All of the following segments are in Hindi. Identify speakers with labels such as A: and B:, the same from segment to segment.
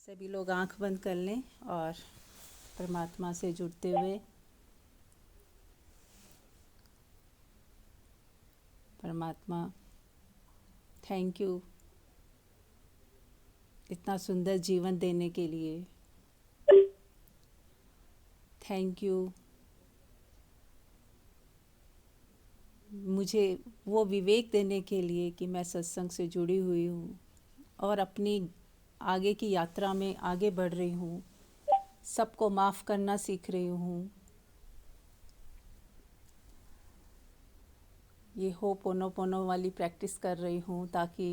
A: सभी लोग आंख बंद कर लें और परमात्मा से जुड़ते हुए परमात्मा थैंक यू इतना सुंदर जीवन देने के लिए। थैंक यू मुझे वो विवेक देने के लिए कि मैं सत्संग से जुड़ी हुई हूँ और अपनी आगे की यात्रा में आगे बढ़ रही हूँ, सबको माफ़ करना सीख रही हूँ। ये होपोनोपोनो वाली प्रैक्टिस कर रही हूँ ताकि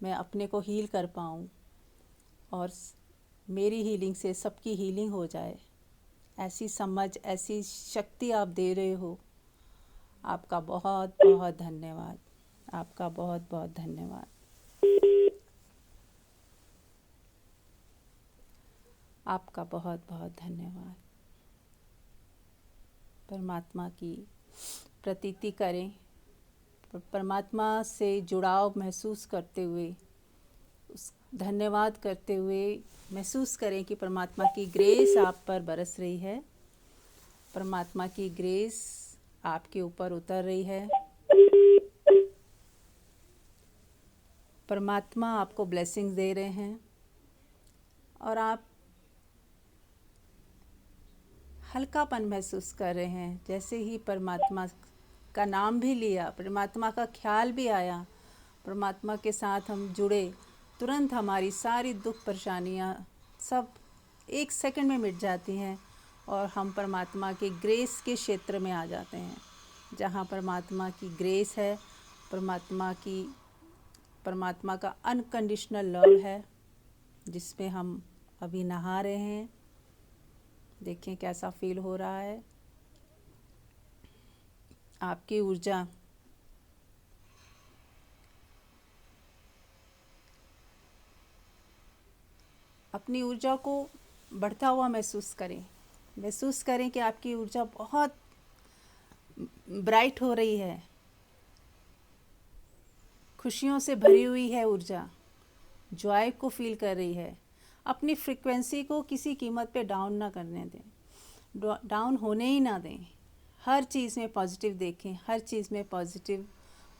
A: मैं अपने को हील कर पाऊँ और मेरी हीलिंग से सबकी हीलिंग हो जाए। ऐसी समझ, ऐसी शक्ति आप दे रहे हो, आपका बहुत बहुत धन्यवाद। आपका बहुत बहुत धन्यवाद। आपका बहुत बहुत धन्यवाद। परमात्मा की प्रतीति करें, परमात्मा से जुड़ाव महसूस करते हुए, उस धन्यवाद करते हुए महसूस करें कि परमात्मा की ग्रेस आप पर बरस रही है, परमात्मा की ग्रेस आपके ऊपर उतर रही है। परमात्मा आपको ब्लेसिंग्स दे रहे हैं और आप हल्कापन महसूस कर रहे हैं। जैसे ही परमात्मा का नाम भी लिया, परमात्मा का ख्याल भी आया, परमात्मा के साथ हम जुड़े, तुरंत हमारी सारी दुख परेशानियां सब एक सेकंड में मिट जाती हैं और हम परमात्मा के ग्रेस के क्षेत्र में आ जाते हैं, जहाँ परमात्मा की ग्रेस है, परमात्मा का अनकंडीशनल लव है, जिसमें हम अभी नहा रहे हैं। देखें कैसा फील हो रहा है। आपकी ऊर्जा अपनी ऊर्जा को बढ़ता हुआ महसूस करें कि आपकी ऊर्जा बहुत ब्राइट हो रही है, खुशियों से भरी हुई है ऊर्जा, जॉय को फील कर रही है। अपनी फ्रीक्वेंसी को किसी कीमत पे डाउन ना करने दें, डाउन होने ही ना दें। हर चीज़ में पॉजिटिव देखें, हर चीज़ में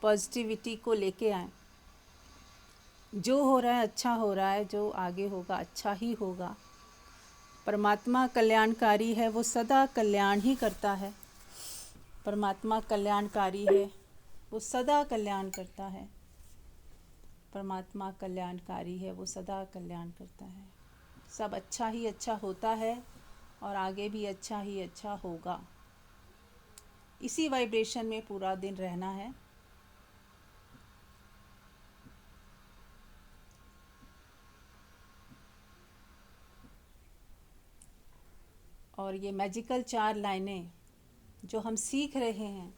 A: पॉजिटिविटी को लेके आएँ। जो हो रहा है अच्छा हो रहा है, जो आगे होगा अच्छा ही होगा। परमात्मा कल्याणकारी है, वो सदा कल्याण ही करता है। परमात्मा कल्याणकारी है, वो सदा कल्याण करता है। परमात्मा कल्याणकारी है, वो सदा कल्याण करता है। सब अच्छा ही अच्छा होता है और आगे भी अच्छा ही अच्छा होगा। इसी वाइब्रेशन में पूरा दिन रहना है। और ये मैजिकल 4 लाइनें जो हम सीख रहे हैं,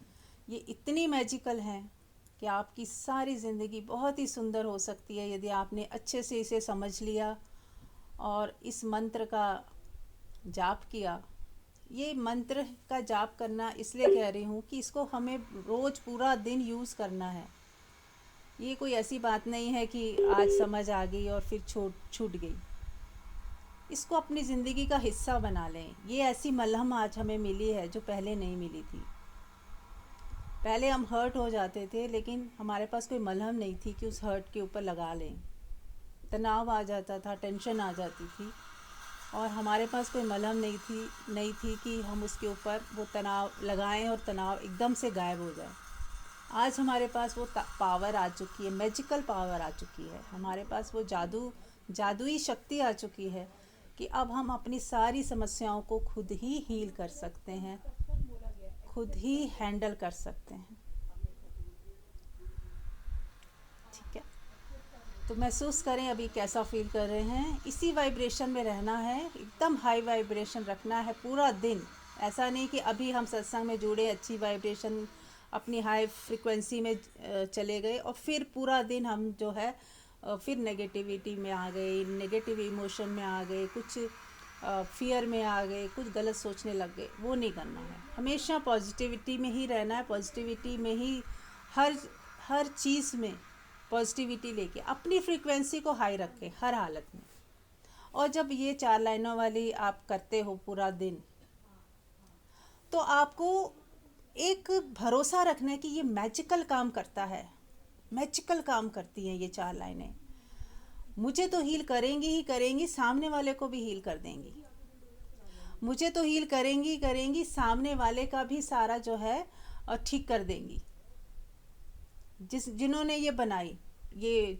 A: ये इतनी मैजिकल हैं कि आपकी सारी ज़िंदगी बहुत ही सुंदर हो सकती है यदि आपने अच्छे से इसे समझ लिया और इस मंत्र का जाप किया। ये मंत्र का जाप करना इसलिए कह रही हूँ कि इसको हमें रोज़ पूरा दिन यूज़ करना है। ये कोई ऐसी बात नहीं है कि आज समझ आ गई और फिर छूट गई। इसको अपनी ज़िंदगी का हिस्सा बना लें। ये ऐसी मलहम आज हमें मिली है जो पहले नहीं मिली थी। पहले हम हर्ट हो जाते थे लेकिन हमारे पास कोई मलहम नहीं थी कि उस हर्ट के ऊपर लगा लें। तनाव आ जाता था, टेंशन आ जाती थी और हमारे पास कोई मलहम नहीं थी कि हम उसके ऊपर वो तनाव लगाएं और तनाव एकदम से गायब हो जाए। आज हमारे पास वो पावर आ चुकी है, मैजिकल पावर आ चुकी है। हमारे पास वो जादुई शक्ति आ चुकी है कि अब हम अपनी सारी समस्याओं को खुद ही हील कर सकते हैं, खुद ही हैंडल कर सकते हैं। ठीक है, तो महसूस करें अभी कैसा फील कर रहे हैं। इसी वाइब्रेशन में रहना है, एकदम हाई वाइब्रेशन रखना है पूरा दिन। ऐसा नहीं कि अभी हम सत्संग में जुड़े, अच्छी वाइब्रेशन अपनी हाई फ्रिक्वेंसी में चले गए और फिर पूरा दिन हम जो है फिर नेगेटिविटी में आ गए, नेगेटिव इमोशन में आ गए, कुछ फियर में आ गए, कुछ गलत सोचने लग गए। वो नहीं करना है। हमेशा पॉजिटिविटी में ही रहना है, पॉजिटिविटी में ही हर चीज़ में पॉजिटिविटी लेके अपनी फ्रीक्वेंसी को हाई रखें हर हालत में। और जब ये 4 लाइनों वाली आप करते हो पूरा दिन, तो आपको एक भरोसा रखना है कि ये मैजिकल काम करता है, मैजिकल काम करती हैं ये 4 लाइनें। मुझे तो हील करेंगी ही करेंगी, सामने वाले को भी हील कर देंगी। मुझे तो हील करेंगी ही करेंगी, सामने वाले का भी सारा जो है ठीक कर देंगी। जिन्होंने ये बनाई, ये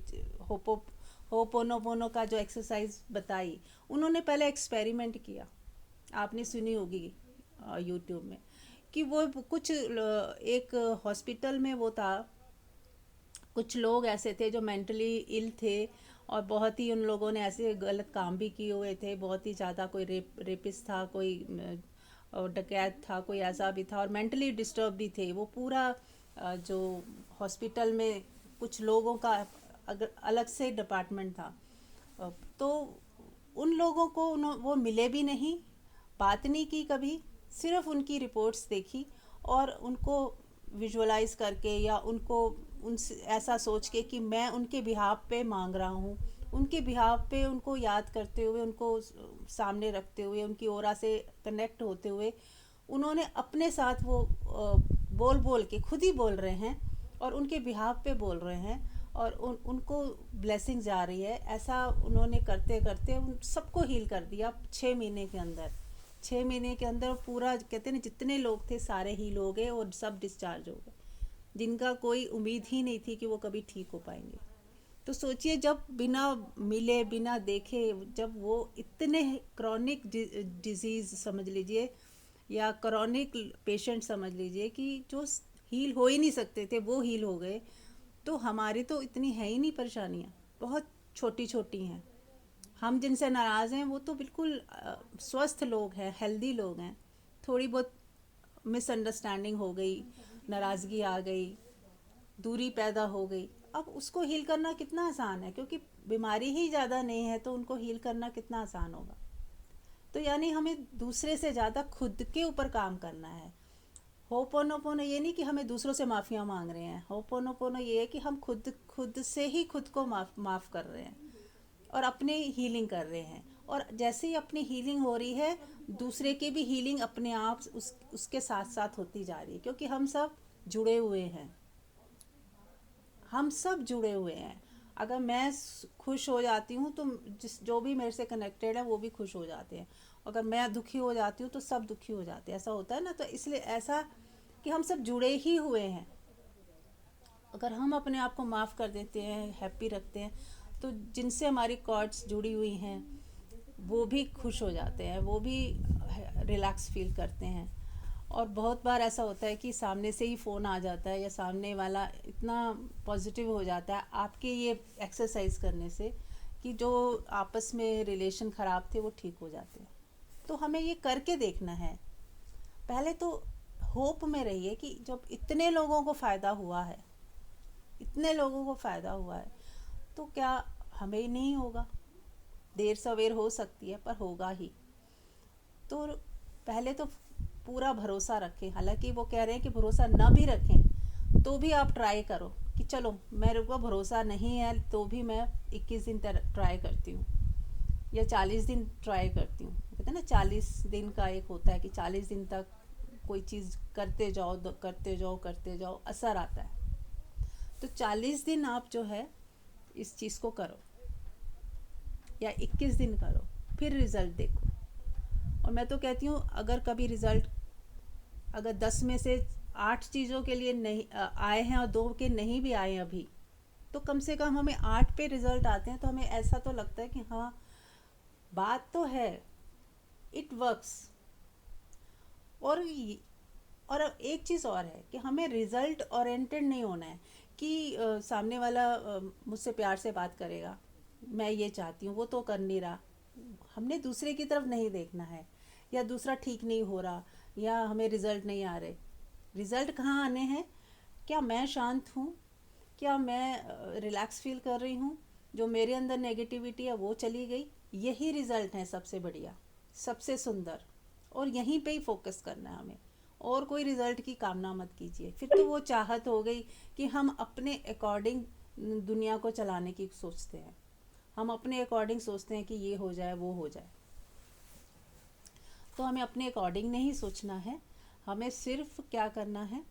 A: होपोनोपोनो का जो एक्सरसाइज बताई, उन्होंने पहले एक्सपेरिमेंट किया, आपने सुनी होगी यूट्यूब में, कि वो कुछ एक हॉस्पिटल में वो था, कुछ लोग ऐसे थे जो मेंटली इल थे और बहुत ही उन लोगों ने ऐसे गलत काम भी किए हुए थे, बहुत ही ज़्यादा, कोई रेपिस्ट था, कोई डकैत था, कोई ऐसा भी था, और मेंटली डिस्टर्ब भी थे। वो पूरा जो हॉस्पिटल में कुछ लोगों का अलग से डिपार्टमेंट था। तो उन लोगों को वो मिले भी नहीं, बात नहीं की कभी, सिर्फ उनकी रिपोर्ट्स देखी और उनको विजुअलाइज करके या उनको उनसे ऐसा सोच के कि मैं उनके बिहाफ पे मांग रहा हूँ, उनके बिहाफ पे उनको याद करते हुए, उनको सामने रखते हुए, उनकी ओरा से कनेक्ट होते हुए, उन्होंने अपने साथ वो बोल बोल के खुद ही बोल रहे हैं और उनके बिहाफ पे बोल रहे हैं और उनको ब्लेसिंग जा रही है। ऐसा उन्होंने करते करते उन सबको हील कर दिया 6 महीने के अंदर। 6 महीने के अंदर पूरा, कहते हैं ना, जितने लोग थे सारे हील हो गए और सब डिस्चार्ज हो गए, जिनका कोई उम्मीद ही नहीं थी कि वो कभी ठीक हो पाएंगे। तो सोचिए, जब बिना मिले बिना देखे, जब वो इतने क्रॉनिक डिजीज़ समझ लीजिए या क्रॉनिक पेशेंट समझ लीजिए कि जो हील हो ही नहीं सकते थे वो हील हो गए, तो हमारी तो इतनी है ही नहीं परेशानियाँ, बहुत छोटी छोटी हैं। हम जिनसे नाराज़ हैं वो तो बिल्कुल स्वस्थ लोग हैं, हेल्दी लोग हैं। थोड़ी बहुत मिसअंडरस्टैंडिंग हो गई, नाराज़गी आ गई, दूरी पैदा हो गई, अब उसको हील करना कितना आसान है, क्योंकि बीमारी ही ज़्यादा नहीं है, तो उनको हील करना कितना आसान होगा। तो यानी हमें दूसरे से ज़्यादा खुद के ऊपर काम करना है। होपोनोपोनो ये नहीं कि हमें दूसरों से माफ़िया मांग रहे हैं, होपोनोपोनो ये है कि हम खुद से ही खुद को माफ़ कर रहे हैं और अपने हीलिंग कर रहे हैं। और जैसे ही अपनी हीलिंग हो रही है, दूसरे की भी हीलिंग अपने आप उसके साथ साथ होती जा रही है, क्योंकि हम सब जुड़े हुए हैं, हम सब जुड़े हुए हैं। अगर मैं खुश हो जाती हूँ तो जो भी मेरे से कनेक्टेड है वो भी खुश हो जाते हैं, अगर मैं दुखी हो जाती हूँ तो सब दुखी हो जाते हैं, ऐसा होता है ना। तो इसलिए ऐसा कि हम सब जुड़े ही हुए हैं। अगर हम अपने आप को माफ़ कर देते हैं, हैप्पी रखते हैं, तो जिनसे हमारी कॉर्ड्स जुड़ी हुई हैं वो भी खुश हो जाते हैं, वो भी रिलैक्स फील करते हैं। और बहुत बार ऐसा होता है कि सामने से ही फ़ोन आ जाता है या सामने वाला इतना पॉजिटिव हो जाता है आपके ये एक्सरसाइज करने से कि जो आपस में रिलेशन ख़राब थे वो ठीक हो जाते हैं। तो हमें ये करके देखना है। पहले तो होप में रहिए कि जब इतने लोगों को फ़ायदा हुआ है, इतने लोगों को फ़ायदा हुआ है, तो क्या हमें नहीं होगा? देर सवेर हो सकती है पर होगा ही। तो पहले तो पूरा भरोसा रखें। हालांकि वो कह रहे हैं कि भरोसा ना भी रखें तो भी आप ट्राई करो कि चलो मेरे को भरोसा नहीं है तो भी मैं 21 दिन ट्राई करती हूँ या 40 दिन ट्राई करती हूँ। कहते हैं ना 40 दिन का एक होता है कि 40 दिन तक कोई चीज़ करते जाओ करते जाओ करते जाओ, असर आता है। तो 40 दिन आप जो है इस चीज़ को करो या 21 दिन करो, फिर रिज़ल्ट देखो। और मैं तो कहती हूँ अगर कभी रिज़ल्ट, अगर 10 में से 8 चीज़ों के लिए नहीं आए हैं और 2 के नहीं भी आए अभी, तो कम से कम हमें 8 पे रिज़ल्ट आते हैं तो हमें ऐसा तो लगता है कि हाँ बात तो है, इट वर्क्स। और एक चीज़ और है कि हमें रिज़ल्ट ओरिएंटेड नहीं होना है कि सामने वाला मुझसे प्यार से बात करेगा, मैं ये चाहती हूँ, वो तो कर नहीं रहा। हमने दूसरे की तरफ नहीं देखना है, या दूसरा ठीक नहीं हो रहा, या हमें रिज़ल्ट नहीं आ रहे। रिज़ल्ट कहाँ आने हैं? क्या मैं शांत हूँ? क्या मैं रिलैक्स फील कर रही हूँ? जो मेरे अंदर नेगेटिविटी है वो चली गई? यही रिज़ल्ट है सबसे बढ़िया, सबसे सुंदर। और यहीं पे ही फोकस करना है हमें, और कोई रिज़ल्ट की कामना मत कीजिए। फिर तो वो चाहत हो गई कि हम अपने अकॉर्डिंग दुनिया को चलाने की सोचते हैं। हम अपने अकॉर्डिंग सोचते हैं कि ये हो जाए वो हो जाए। तो हमें अपने अकॉर्डिंग नहीं सोचना है, हमें सिर्फ क्या करना है,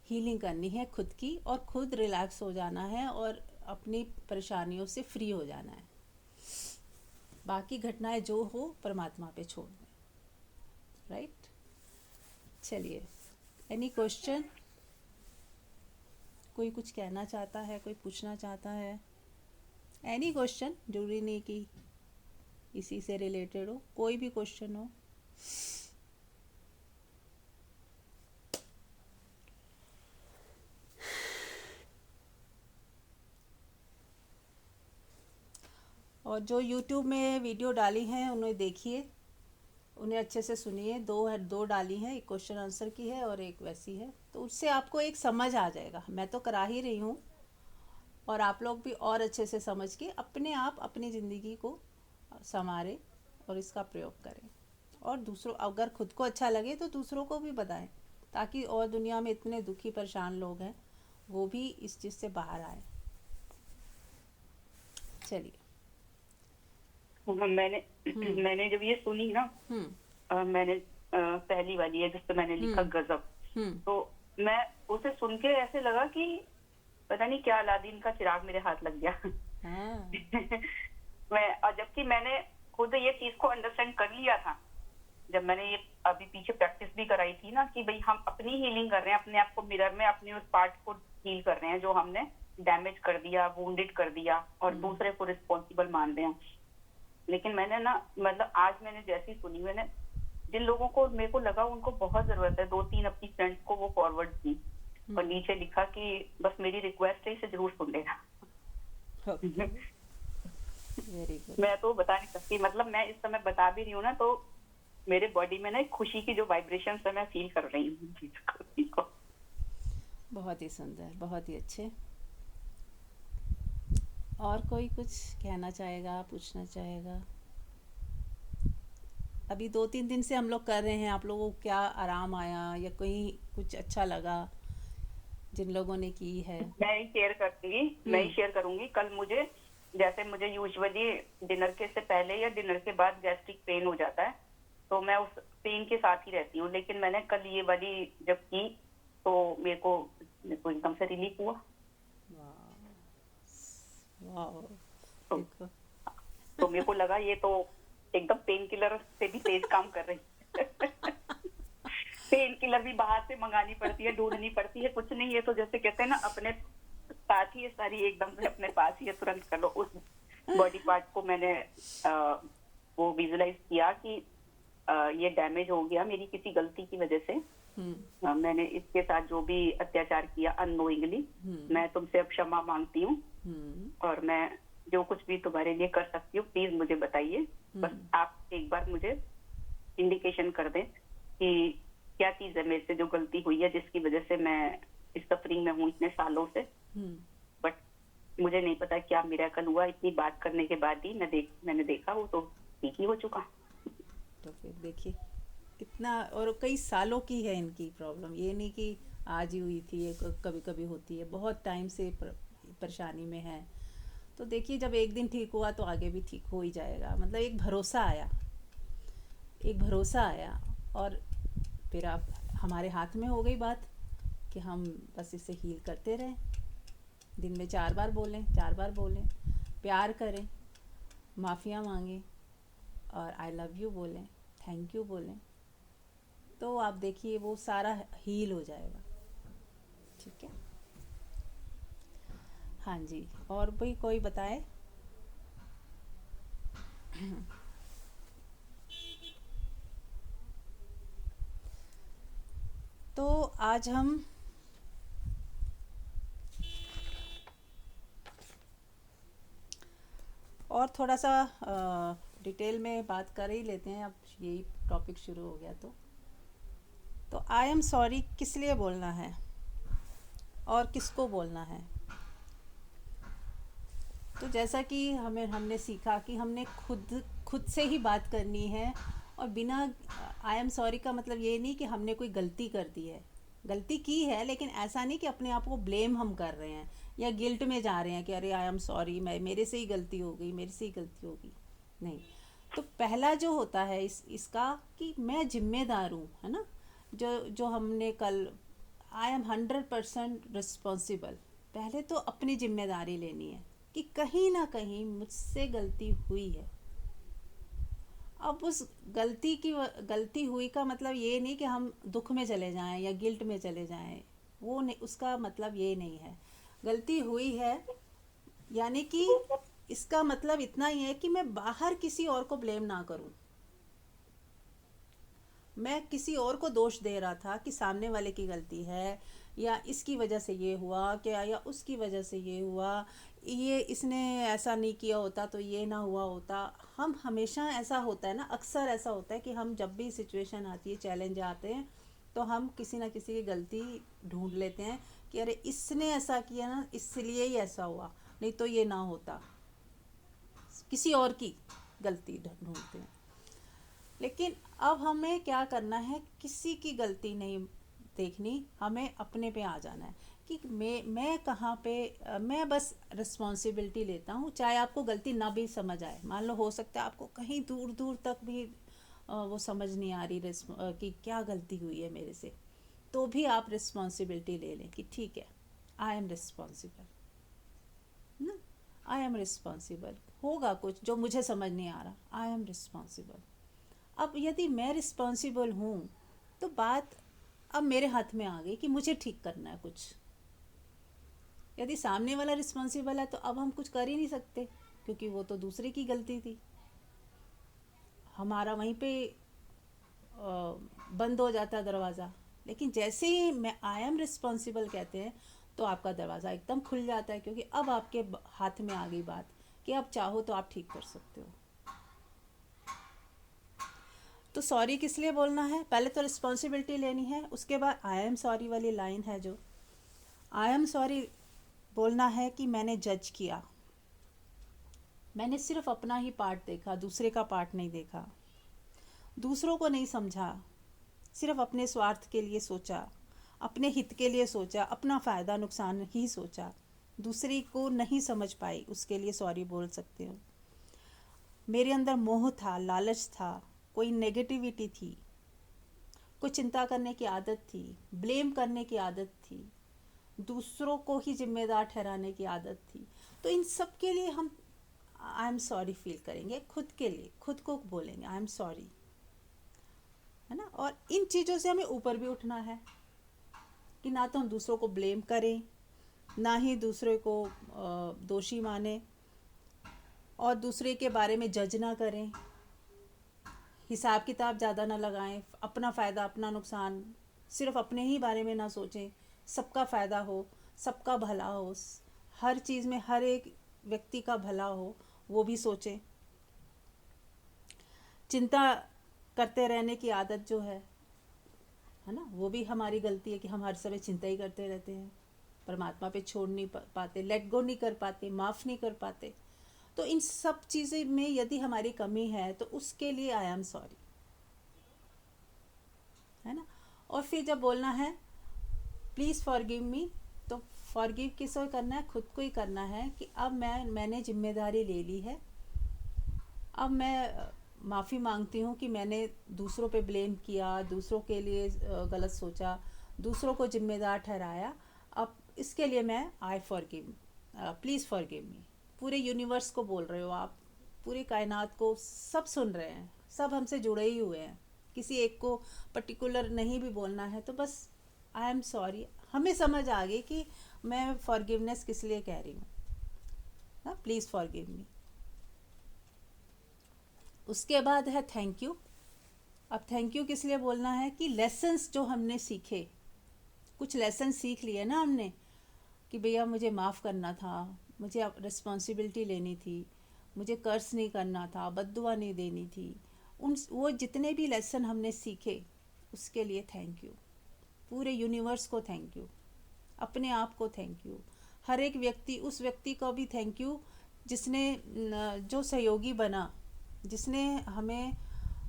A: हीलिंग करनी है खुद की, और खुद रिलैक्स हो जाना है और अपनी परेशानियों से फ्री हो जाना है। बाकी घटनाएं जो हो परमात्मा पे छोड़ दें। राइट। चलिए, एनी क्वेश्चन? कोई कुछ कहना चाहता है, कोई पूछना चाहता है? एनी क्वेश्चन, जरूरी नहीं कि इसी से रिलेटेड हो, कोई भी क्वेश्चन हो। और जो YouTube में वीडियो डाली हैं उन्हें देखिए, उन्हें अच्छे से सुनिए। दो डाली हैं, एक क्वेश्चन आंसर की है और एक वैसी है, तो उससे आपको एक समझ आ जाएगा। मैं तो करा ही रही हूँ, और आप लोग भी और अच्छे से समझ के अपने आप अपनी ज़िंदगी को संवारें और इसका प्रयोग करें। और दूसरों, अगर खुद को अच्छा लगे तो दूसरों को भी बताएं, ताकि और दुनिया में इतने दुखी परेशान लोग हैं, वो भी इस चीज़ से बाहर आए। चलिए।
B: मैंने मैंने जब ये सुनी ना, मैंने पहली वाली है जिससे मैंने लिखा गजब, तो मैं उसे सुन के ऐसे लगा कि पता नहीं क्या अलादीन का चिराग मेरे हाथ लग गया। और जबकि मैंने खुद ये चीज को अंडरस्टैंड कर लिया था, जब मैंने ये अभी पीछे प्रैक्टिस भी कराई थी ना, कि भाई हम अपनी हीलिंग कर रहे हैं, अपने आप को मिरर में अपने उस पार्ट को हील कर रहे हैं जो हमने डैमेज कर दिया, वुंडेड कर दिया, और दूसरे को रिस्पॉन्सिबल मान रहे हैं। लेकिन मैंने ना, मतलब आज मैंने जैसी सुनी, मैंने जिन लोगों को मेरे को लगा उनको बहुत जरूरत है, 2-3 अपनी फ्रेंड्स को वो फॉरवर्ड की, और नीचे लिखा कि बस मेरी रिक्वेस्ट है, इसे जरूर सुन लेना।
A: Very good.
B: मैं तो बता नहीं सकती, मतलब मैं इस समय बता भी रही हूँ ना, तो मेरे बॉडी में ना एक खुशी की जो वाइब्रेशन है मैं फील कर रही हूँ।
A: बहुत ही सुंदर, बहुत ही अच्छे। और कोई कुछ कहना चाहेगा, पूछना चाहेगा? अभी 2-3 दिन से हम लोग कर रहे हैं, आप लोगों को क्या आराम आया या कहीं कुछ अच्छा लगा जिन लोगों ने की है?
B: मैं ही शेयर करूंगी। कल मुझे, जैसे मुझे यूजुअली डिनर के से पहले या डिनर के बाद गैस्ट्रिक पेन हो जाता है, तो मैं उस पेन के साथ ही रहती हूँ। लेकिन मैंने कल ये वाली जब की तो मेरे को एकदम से रिलीफ हुआ।
A: वाह। देखो।
B: तो मेरे को लगा ये तो एकदम पेन किलर से भी तेज काम कर रही है। पेन किलर भी बाहर से मंगानी पड़ती है, ढूंढनी पड़ती है, कुछ नहीं। ये तो जैसे कहते हैं ना, अपने साथ ही ये सारी एकदम से अपने पास ही तुरंत कर लो। उस बॉडी पार्ट को मैंने वो विजुलाइज किया कि ये डैमेज हो गया मेरी किसी गलती की वजह से। मैंने इसके साथ जो भी अत्याचार किया अननोइंगली, मैं तुमसे अब क्षमा मांगती हूँ, और मैं जो कुछ भी तुम्हारे लिए कर सकती हूँ प्लीज मुझे बताइए। बस आप एक बार मुझे इंडिकेशन कर दें कि क्या चीज है मेरे से जो गलती हुई है, जिसकी वजह से मैं इस सफरिंग में हूँ इतने सालों से। बट मुझे नहीं पता क्या मिरेकल हुआ, इतनी बात करने के बाद ही मैंने देखा वो तो ठीक ही हो चुका।
A: तो फिर देखिए कितना, और कई सालों की है इनकी प्रॉब्लम, ये नहीं कि आज ही हुई थी, ये कभी कभी होती है, बहुत टाइम से परेशानी में है। तो देखिए जब एक दिन ठीक हुआ तो आगे भी ठीक हो ही जाएगा। मतलब एक भरोसा आया, एक भरोसा आया, और फिर आप हमारे हाथ में हो गई बात कि हम बस इसे हील करते रहें। दिन में 4 बार बोलें, 4 बार बोलें, प्यार करें, माफ़िया मांगें, और आई लव यू बोलें, थैंक यू बोलें, तो आप देखिए वो सारा हील हो जाएगा। ठीक है। हाँ जी, और भी कोई बताए? तो आज हम और थोड़ा सा डिटेल में बात कर ही लेते हैं, अब यही टॉपिक शुरू हो गया तो आई एम सॉरी किस लिए बोलना है और किसको बोलना है? तो जैसा कि हमने सीखा कि हमने खुद से ही बात करनी है, और बिना आई एम सॉरी का मतलब ये नहीं कि हमने कोई गलती कर दी है, गलती की है, लेकिन ऐसा नहीं कि अपने आप को ब्लेम हम कर रहे हैं या गिल्ट में जा रहे हैं कि अरे आई एम सॉरी, मैं मेरे से ही गलती हो गई, मेरे से ही गलती होगी। नहीं। तो पहला जो होता है इसका कि मैं जिम्मेदार हूँ, है ना। जो जो हमने कल, आई एम 100% रिस्पॉन्सिबल। पहले तो अपनी जिम्मेदारी लेनी है कि कहीं ना कहीं मुझसे गलती हुई है। अब उस गलती हुई का मतलब ये नहीं कि हम दुख में चले जाएं या गिल्ट में चले जाएं। वो नहीं, उसका मतलब ये नहीं है। गलती हुई है यानी कि इसका मतलब इतना ही है कि मैं बाहर किसी और को ब्लेम ना करूं। मैं किसी और को दोष दे रहा था कि सामने वाले की गलती है, या इसकी वजह से ये हुआ क्या, या उसकी वजह से ये हुआ, ये इसने ऐसा नहीं किया होता तो ये ना हुआ होता। हम हमेशा, ऐसा होता है ना, अक्सर ऐसा होता है कि हम जब भी सिचुएशन आती है, चैलेंज आते हैं, तो हम किसी ना किसी की गलती ढूंढ लेते हैं कि अरे इसने ऐसा किया ना, इसलिए ही ऐसा हुआ, नहीं तो ये ना होता। किसी और की गलती ढूंढते हैं। लेकिन अब हमें क्या करना है, किसी की गलती नहीं देखनी, हमें अपने पे आ जाना है कि मैं कहाँ पे, मैं बस रिस्पॉन्सिबिलिटी लेता हूँ। चाहे आपको गलती ना भी समझ आए, मान लो हो सकता है आपको कहीं दूर दूर तक भी वो समझ नहीं आ रही कि क्या गलती हुई है मेरे से, तो भी आप रिस्पॉन्सिबिलिटी ले लें कि ठीक है, आई एम रिस्पॉन्सिबल ना, आई एम रिस्पॉन्सिबल। होगा कुछ जो मुझे समझ नहीं आ रहा, आई एम रिस्पॉन्सिबल। अब यदि मैं रिस्पॉन्सिबल हूँ तो बात अब मेरे हाथ में आ गई कि मुझे ठीक करना है कुछ। यदि सामने वाला रिस्पॉन्सिबल है तो अब हम कुछ कर ही नहीं सकते, क्योंकि वो तो दूसरे की गलती थी। हमारा वहीं पे बंद हो जाता है दरवाज़ा। लेकिन जैसे ही मैं आई एम रिस्पॉन्सिबल कहते हैं तो आपका दरवाज़ा एकदम खुल जाता है, क्योंकि अब आपके हाथ में आ गई बात कि अब चाहो तो आप ठीक कर सकते हो। तो सॉरी किस लिए बोलना है, पहले तो रिस्पॉन्सिबिलिटी लेनी है, उसके बाद आई एम सॉरी वाली लाइन है, जो आई एम सॉरी बोलना है कि मैंने जज किया, मैंने सिर्फ अपना ही पार्ट देखा, दूसरे का पार्ट नहीं देखा, दूसरों को नहीं समझा, सिर्फ अपने स्वार्थ के लिए सोचा, अपने हित के लिए सोचा, अपना फ़ायदा नुकसान ही सोचा, दूसरे को नहीं समझ पाई, उसके लिए सॉरी बोल सकते हो। मेरे अंदर मोह था, लालच था, कोई नेगेटिविटी थी, कोई चिंता करने की आदत थी, ब्लेम करने की आदत थी, दूसरों को ही जिम्मेदार ठहराने की आदत थी। तो इन सब के लिए हम आई एम सॉरी फील करेंगे, खुद के लिए खुद को बोलेंगे आई एम सॉरी, है ना। और इन चीज़ों से हमें ऊपर भी उठना है कि ना तो हम दूसरों को ब्लेम करें, ना ही दूसरे को दोषी माने, और दूसरे के बारे में जज ना करें, हिसाब किताब ज़्यादा ना लगाएं, अपना फ़ायदा अपना नुकसान, सिर्फ अपने ही बारे में ना सोचें, सबका फ़ायदा हो, सबका भला हो, हर चीज़ में हर एक व्यक्ति का भला हो, वो भी सोचें। चिंता करते रहने की आदत जो है ना, वो भी हमारी गलती है कि हम हर समय चिंता ही करते रहते हैं, परमात्मा पे छोड़ नहीं पाते, लेट गो नहीं कर पाते, माफ़ नहीं कर पाते। तो इन सब चीज़ें में यदि हमारी कमी है तो उसके लिए आई एम सॉरी, है ना। और फिर जब बोलना है प्लीज़ फॉरगिव मी, तो फॉरगिव किसको करना है, खुद को ही करना है कि अब मैंने जिम्मेदारी ले ली है, अब मैं माफ़ी मांगती हूँ कि मैंने दूसरों पे ब्लेम किया, दूसरों के लिए गलत सोचा, दूसरों को जिम्मेदार ठहराया। अब इसके लिए मैं I forgive, please forgive me. पूरे यूनिवर्स को बोल रहे हो आप, पूरी कायनात को, सब सुन रहे हैं, सब हमसे जुड़े ही हुए हैं, किसी एक को पर्टिकुलर नहीं भी बोलना है, तो बस आई एम सॉरी, हमें समझ आ गई कि मैं फॉरगिवनेस किस लिए कह रही हूँ ना, प्लीज़ फॉरगिव मी। उसके बाद है थैंक यू। अब थैंक यू किस लिए बोलना है कि लेसन्स जो हमने सीखे, कुछ लेसन सीख लिए ना हमने कि भैया मुझे माफ़ करना था, मुझे अब रिस्पॉन्सिबिलिटी लेनी थी, मुझे कर्ज नहीं करना था, बद्दुआ नहीं देनी थी, उन वो जितने भी लेसन हमने सीखे उसके लिए थैंक यू। पूरे यूनिवर्स को थैंक यू, अपने आप को थैंक यू, हर एक व्यक्ति, उस व्यक्ति को भी थैंक यू जिसने, जो सहयोगी बना, जिसने हमें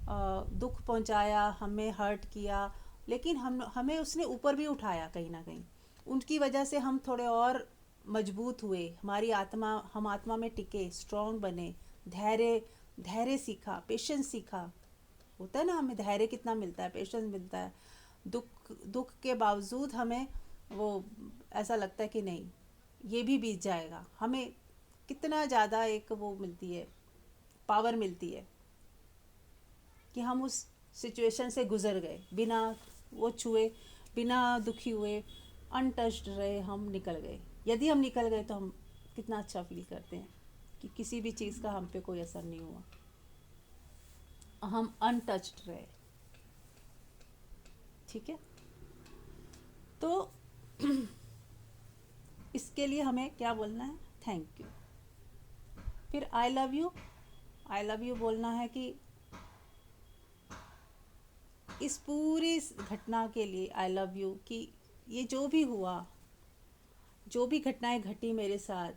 A: दुख पहुंचाया, हमें हर्ट किया, लेकिन हमें उसने ऊपर भी उठाया कहीं ना कहीं। उनकी वजह से हम थोड़े और मजबूत हुए, हमारी आत्मा, हम आत्मा में टिके, स्ट्रांग बने, धैर्य धैर्य सीखा, पेशेंस सीखा। होता है ना, हमें धैर्य कितना मिलता है, पेशेंस मिलता है। दुख दुख के बावजूद हमें वो ऐसा लगता है कि नहीं, ये भी बीत जाएगा। हमें कितना ज़्यादा एक वो मिलती है, पावर मिलती है कि हम उस सिचुएशन से गुजर गए, बिना वो छुए, बिना दुखी हुए, अनटच्ड रहे, हम निकल गए। यदि हम निकल गए तो हम कितना अच्छा फील करते हैं कि किसी भी चीज़ का हम पे कोई असर नहीं हुआ, हम अनटच्ड रहे। ठीक है, तो इसके लिए हमें क्या बोलना है? Thank you. फिर I love you, I love you बोलना है कि इस पूरी घटना के लिए आई लव यू, कि ये जो भी हुआ, जो भी घटनाएं घटी मेरे साथ,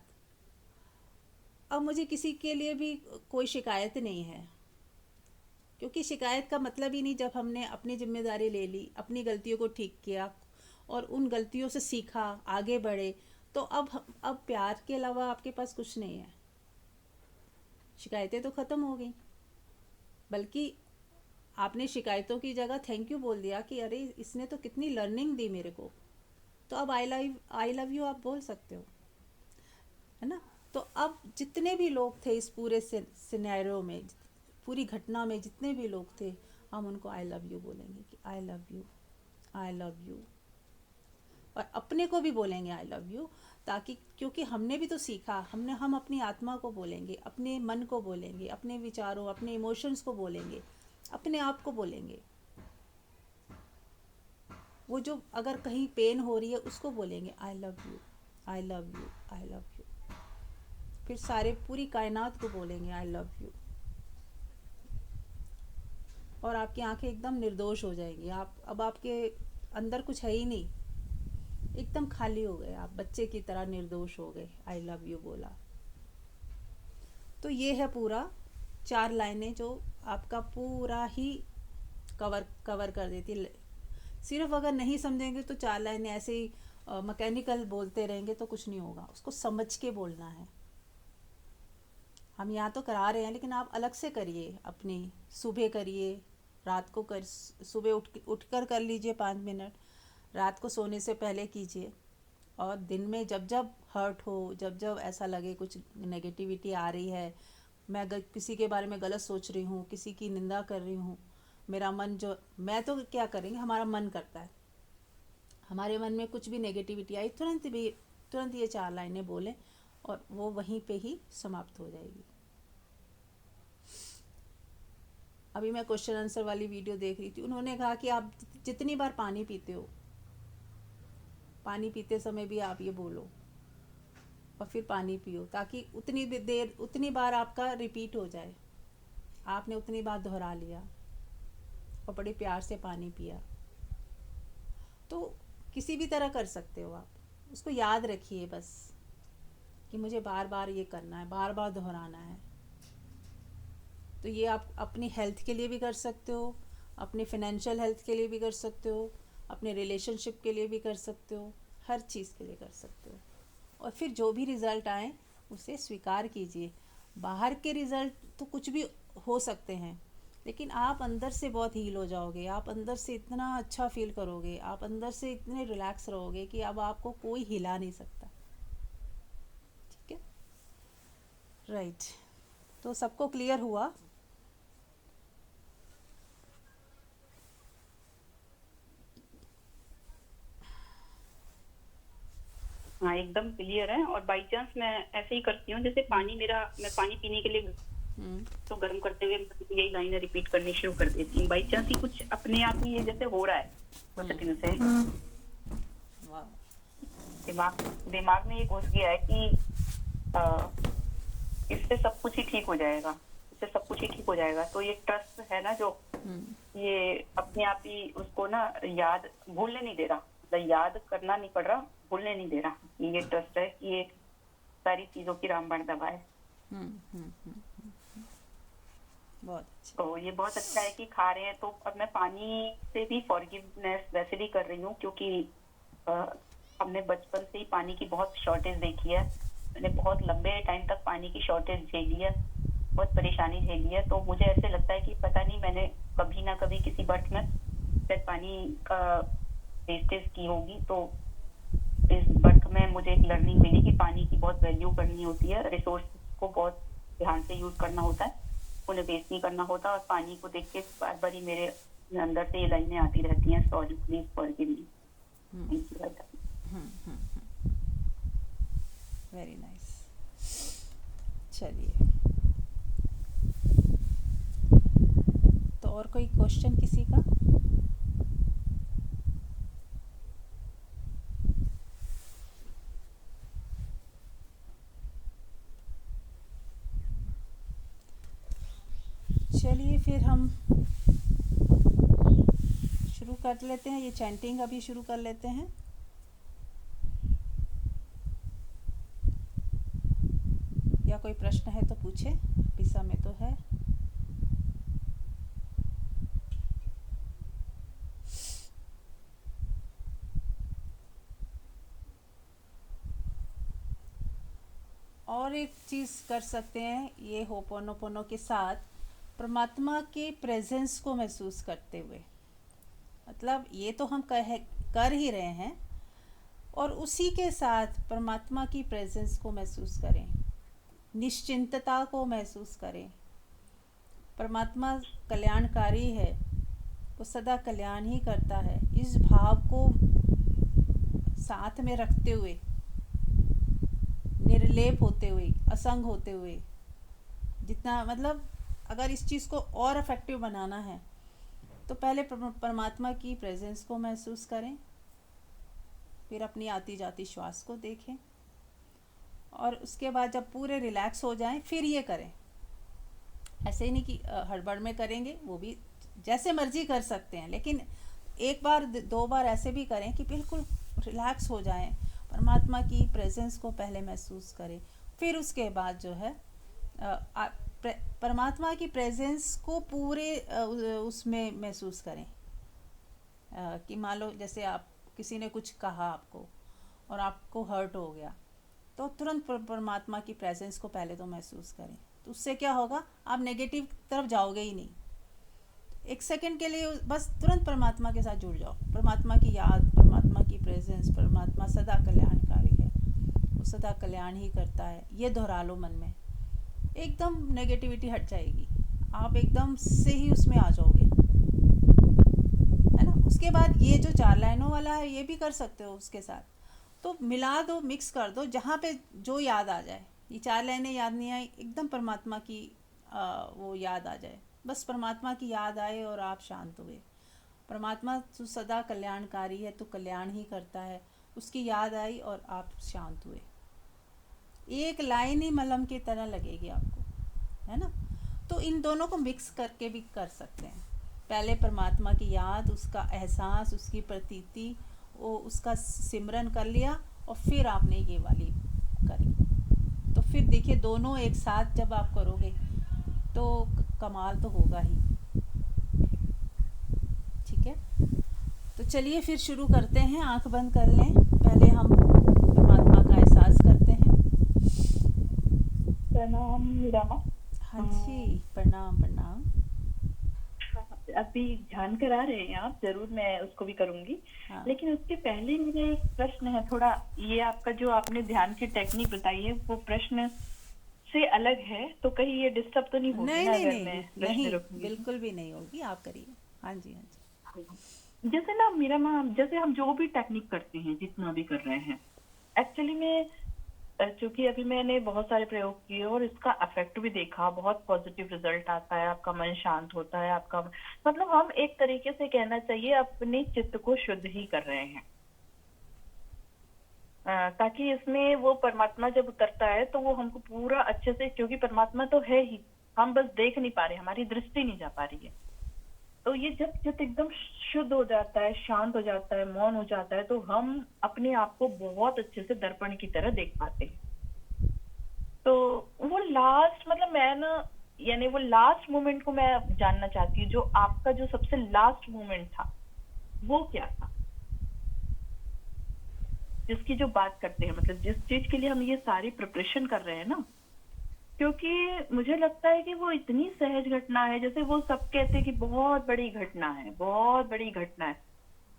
A: अब मुझे किसी के लिए भी कोई शिकायत नहीं है। क्योंकि शिकायत का मतलब ही नहीं, जब हमने अपनी जिम्मेदारी ले ली, अपनी गलतियों को ठीक किया और उन गलतियों से सीखा, आगे बढ़े, तो अब प्यार के अलावा आपके पास कुछ नहीं है। शिकायतें तो ख़त्म हो गई, बल्कि आपने शिकायतों की जगह थैंक यू बोल दिया कि अरे इसने तो कितनी लर्निंग दी मेरे को, तो अब आई लव यू आप बोल सकते हो, है ना। तो अब जितने भी लोग थे इस पूरे सिनेरियो में, पूरी घटना में जितने भी लोग थे, हम उनको आई लव यू बोलेंगे कि आई love you, I love you. और अपने को भी बोलेंगे आई लव यू, ताकि, क्योंकि हमने भी तो सीखा, हम अपनी आत्मा को बोलेंगे, अपने मन को बोलेंगे, अपने विचारों, अपने इमोशंस को बोलेंगे, अपने आप को बोलेंगे। वो जो अगर कहीं पेन हो रही है उसको बोलेंगे आई love you, I love you, I love you. फिर सारे पूरी कायनात को बोलेंगे आई लव यू, और आपकी आंखें एकदम निर्दोष हो जाएंगी। आप अब आपके अंदर कुछ है ही नहीं, एकदम खाली हो गए, आप बच्चे की तरह निर्दोष हो गए, आई लव यू बोला। तो ये है पूरा 4 लाइनें जो आपका पूरा ही कवर कर देती। सिर्फ अगर नहीं समझेंगे तो 4 लाइनें ऐसे ही मैकेनिकल बोलते रहेंगे तो कुछ नहीं होगा, उसको समझ के बोलना है। हम यहाँ तो करा रहे हैं, लेकिन आप अलग से करिए, अपनी सुबह करिए, रात को सुबह उठ कर लीजिए 5 मिनट, रात को सोने से पहले कीजिए, और दिन में जब जब हर्ट हो, जब जब ऐसा लगे कुछ नेगेटिविटी आ रही है, मैं किसी के बारे में गलत सोच रही हूँ, किसी की निंदा कर रही हूँ, मेरा मन जो, मैं तो क्या करेंगे, हमारा मन करता है, हमारे मन में कुछ भी नेगेटिविटी आई, तुरंत ये 4 लाइनें बोलें और वो वहीं पे ही समाप्त हो जाएगी। अभी मैं क्वेश्चन आंसर वाली वीडियो देख रही थी, उन्होंने कहा कि आप जितनी बार पानी पीते हो, पानी पीते समय भी आप ये बोलो और फिर पानी पियो, ताकि उतनी बार आपका रिपीट हो जाए, आपने उतनी बार दोहरा लिया और बड़े प्यार से पानी पिया। तो किसी भी तरह कर सकते हो आप, उसको याद रखिए बस कि मुझे बार बार ये करना है, बार बार दोहराना है। तो ये आप अपनी हेल्थ के लिए भी कर सकते हो, अपने फाइनेंशियल हेल्थ के लिए भी कर सकते हो, अपने रिलेशनशिप के लिए भी कर सकते हो, हर चीज़ के लिए कर सकते हो। और फिर जो भी रिज़ल्ट आए उसे स्वीकार कीजिए। बाहर के रिज़ल्ट तो कुछ भी हो सकते हैं, लेकिन आप अंदर से बहुत हील हो जाओगे, आप अंदर से इतना अच्छा फील करोगे, आप अंदर से इतने रिलैक्स रहोगे कि अब आपको कोई हिला नहीं सकता। ठीक है, राइट। तो सबको क्लियर हुआ?
B: हाँ, एकदम क्लियर है। और बाई चांस मैं ऐसे ही करती हूँ, जैसे मैं पानी पीने के लिए तो गर्म करते हुए यही लाइनें रिपीट करनी शुरू कर देती हूँ। बाई चांस ही कुछ अपने आप ही ये जैसे हो रहा है कुछ दिन से, दिमाग में ये घुस गया है कि इससे सब कुछ ही ठीक हो जाएगा, इससे सब कुछ ही ठीक हो जाएगा। तो ये ट्रस्ट है ना, जो ये अपने आप ही उसको ना भूलने नहीं दे रहा, मतलब याद करना नहीं पड़ रहा, भूलने नहीं दे रहा। ये ट्रस्ट है कि ये सारी चीजों की रामबाण दवा है।
A: बहुत अच्छे।
B: तो ये बहुत अच्छा है कि खा रहे हैं। तो अब मैं पानी से भी फॉरगिवनेस वैसे भी कर रही हूँ, क्योंकि अ, हमने बचपन से ही पानी की बहुत शॉर्टेज देखी है। मैंने बहुत लंबे टाइम तक पानी की शॉर्टेज झेली है, बहुत परेशानी झेली है। तो मुझे ऐसे लगता है कि पता नहीं मैंने कभी ना कभी किसी बर्थ में शायद पानी का वेस्टेज की होगी। तो इस बर्थ में मुझे एक लर्निंग मिली कि पानी की बहुत वैल्यू करनी होती है, रिसोर्स को बहुत ध्यान से यूज करना होता है, उन्हें वेस्ट नहीं करना होता। और पानी को देख के बार बार ही मेरे अंदर से ये लाइनें आती रहती हैं, sorry please forgive me, thank you.
A: Very nice. चलिए, तो और कोई क्वेश्चन किसी का? चलिए फिर हम शुरू कर लेते हैं, ये चैंटिंग अभी शुरू कर लेते हैं। या कोई प्रश्न है तो पूछे, अभी समय तो है। और एक चीज़ कर सकते हैं ये होपोनोपोनो के साथ, परमात्मा के प्रेजेंस को महसूस करते हुए। मतलब ये तो हम कर ही रहे हैं, और उसी के साथ परमात्मा की प्रेजेंस को महसूस करें, निश्चिंतता को महसूस करें। परमात्मा कल्याणकारी है, वो सदा कल्याण ही करता है। इस भाव को साथ में रखते हुए, निर्लेप होते हुए, असंग होते हुए, जितना मतलब अगर इस चीज़ को और इफेक्टिव बनाना है तो पहले परमात्मा की प्रेजेंस को महसूस करें, फिर अपनी आती जाती श्वास को देखें, और उसके बाद जब पूरे रिलैक्स हो जाएं फिर ये करें। ऐसे ही नहीं कि हड़बड़ में करेंगे, वो भी जैसे मर्जी कर सकते हैं, लेकिन एक बार दो बार ऐसे भी करें कि बिल्कुल रिलैक्स हो जाएं, परमात्मा की प्रेजेंस को पहले महसूस करें, फिर उसके बाद जो है परमात्मा की प्रेजेंस को पूरे उसमें महसूस करें। कि मान लो जैसे आप किसी ने कुछ कहा आपको और आपको हर्ट हो गया, तो तुरंत परमात्मा की प्रेजेंस को पहले तो महसूस करें। तो उससे क्या होगा, आप नेगेटिव तरफ जाओगे ही नहीं। एक सेकंड के लिए बस तुरंत परमात्मा के साथ जुड़ जाओ, परमात्मा की याद, परमात्मा की प्रेजेंस। परमात्मा सदा कल्याणकारी है, वो सदा कल्याण ही करता है, ये दोहरा लो मन में। एकदम नेगेटिविटी हट जाएगी, आप एकदम से ही उसमें आ जाओगे, है ना। उसके बाद ये जो 4 लाइनों वाला है ये भी कर सकते हो उसके साथ, तो मिला दो, मिक्स कर दो, जहाँ पे जो याद आ जाए। ये 4 लाइनें याद नहीं आई, एकदम परमात्मा की वो याद आ जाए, बस परमात्मा की याद आए और आप शांत हुए। परमात्मा तो सदा कल्याणकारी है, तो कल्याण ही करता है, उसकी याद आई और आप शांत हुए। एक लाइन ही मलहम की तरह लगेगी आपको, है ना। तो इन दोनों को मिक्स करके भी कर सकते हैं। पहले परमात्मा की याद, उसका एहसास, उसकी प्रतीति, वो उसका सिमरन कर लिया, और फिर आपने ये वाली करी। तो फिर देखिए दोनों एक साथ जब आप करोगे तो कमाल तो होगा ही। ठीक है, तो चलिए फिर शुरू करते हैं। आंख बंद कर लें, पहले हम परमात्मा का एहसास करते हैं।
B: प्रणाम मीरामा।
A: हाँ जी, प्रणाम प्रणाम।
B: अभी ध्यान करा रहे हैं आप, जरूर मैं उसको भी करूंगी।
A: हाँ
B: लेकिन उसके पहले मेरा एक प्रश्न है थोड़ा। ये आपका जो आपने ध्यान की टेक्निक बताई है वो प्रश्न से अलग है, तो कहीं ये डिस्टर्ब तो नहीं होगी
A: नहीं
B: ना
A: नहीं
B: अगर मैं
A: नहीं
B: प्रश्न
A: नहीं,
B: रखूंगी तो?
A: बिल्कुल भी नहीं होगी, आप करिए। हाँ जी, हाँ जी।
B: जैसे ना मीरा मैम, जैसे हम जो भी टेक्निक करते हैं, जितना भी कर रहे हैं, एक्चुअली में चूंकि अभी मैंने बहुत सारे प्रयोग किए और इसका इफेक्ट भी देखा, बहुत पॉजिटिव रिजल्ट आता है, आपका मन शांत होता है, आपका मतलब हम एक तरीके से कहना चाहिए अपने चित्त को शुद्ध ही कर रहे हैं। ताकि इसमें वो परमात्मा जब उतरता है तो वो हमको पूरा अच्छे से, क्योंकि परमात्मा तो है ही, हम बस देख नहीं पा रहे, हमारी दृष्टि नहीं जा पा रही है। तो ये जब चित्त एकदम शुद्ध हो जाता है, शांत हो जाता है, मौन हो जाता है, तो हम अपने आप को बहुत अच्छे से दर्पण की तरह देख पाते हैं। तो वो लास्ट मतलब मैं ना यानी वो लास्ट मोमेंट को मैं जानना चाहती हूँ, जो आपका जो सबसे लास्ट मोमेंट था वो क्या था, जिसकी जो बात करते हैं, मतलब जिस चीज के लिए हम ये सारी प्रिपरेशन कर रहे हैं ना, क्योंकि मुझे लगता है कि वो इतनी सहज घटना है, जैसे वो सब कहते हैं कि बहुत बड़ी घटना है, बहुत बड़ी घटना है,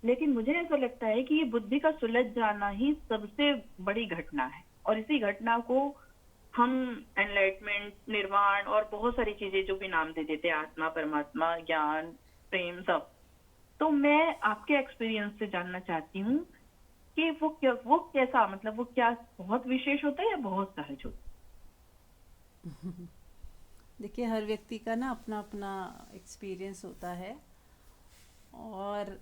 B: लेकिन मुझे ऐसा लगता है कि ये बुद्धि का सुलझ जाना ही सबसे बड़ी घटना है। और इसी घटना को हम एनलाइटमेंट, निर्वाण और बहुत सारी चीजें जो भी नाम दे देते हैं, आत्मा, परमात्मा, ज्ञान, प्रेम, सब। तो मैं आपके एक्सपीरियंस से जानना चाहती हूँ कि वो कैसा, मतलब वो क्या बहुत विशेष होता है या बहुत सहज होता
A: देखिए, हर व्यक्ति का ना अपना अपना एक्सपीरियंस होता है, और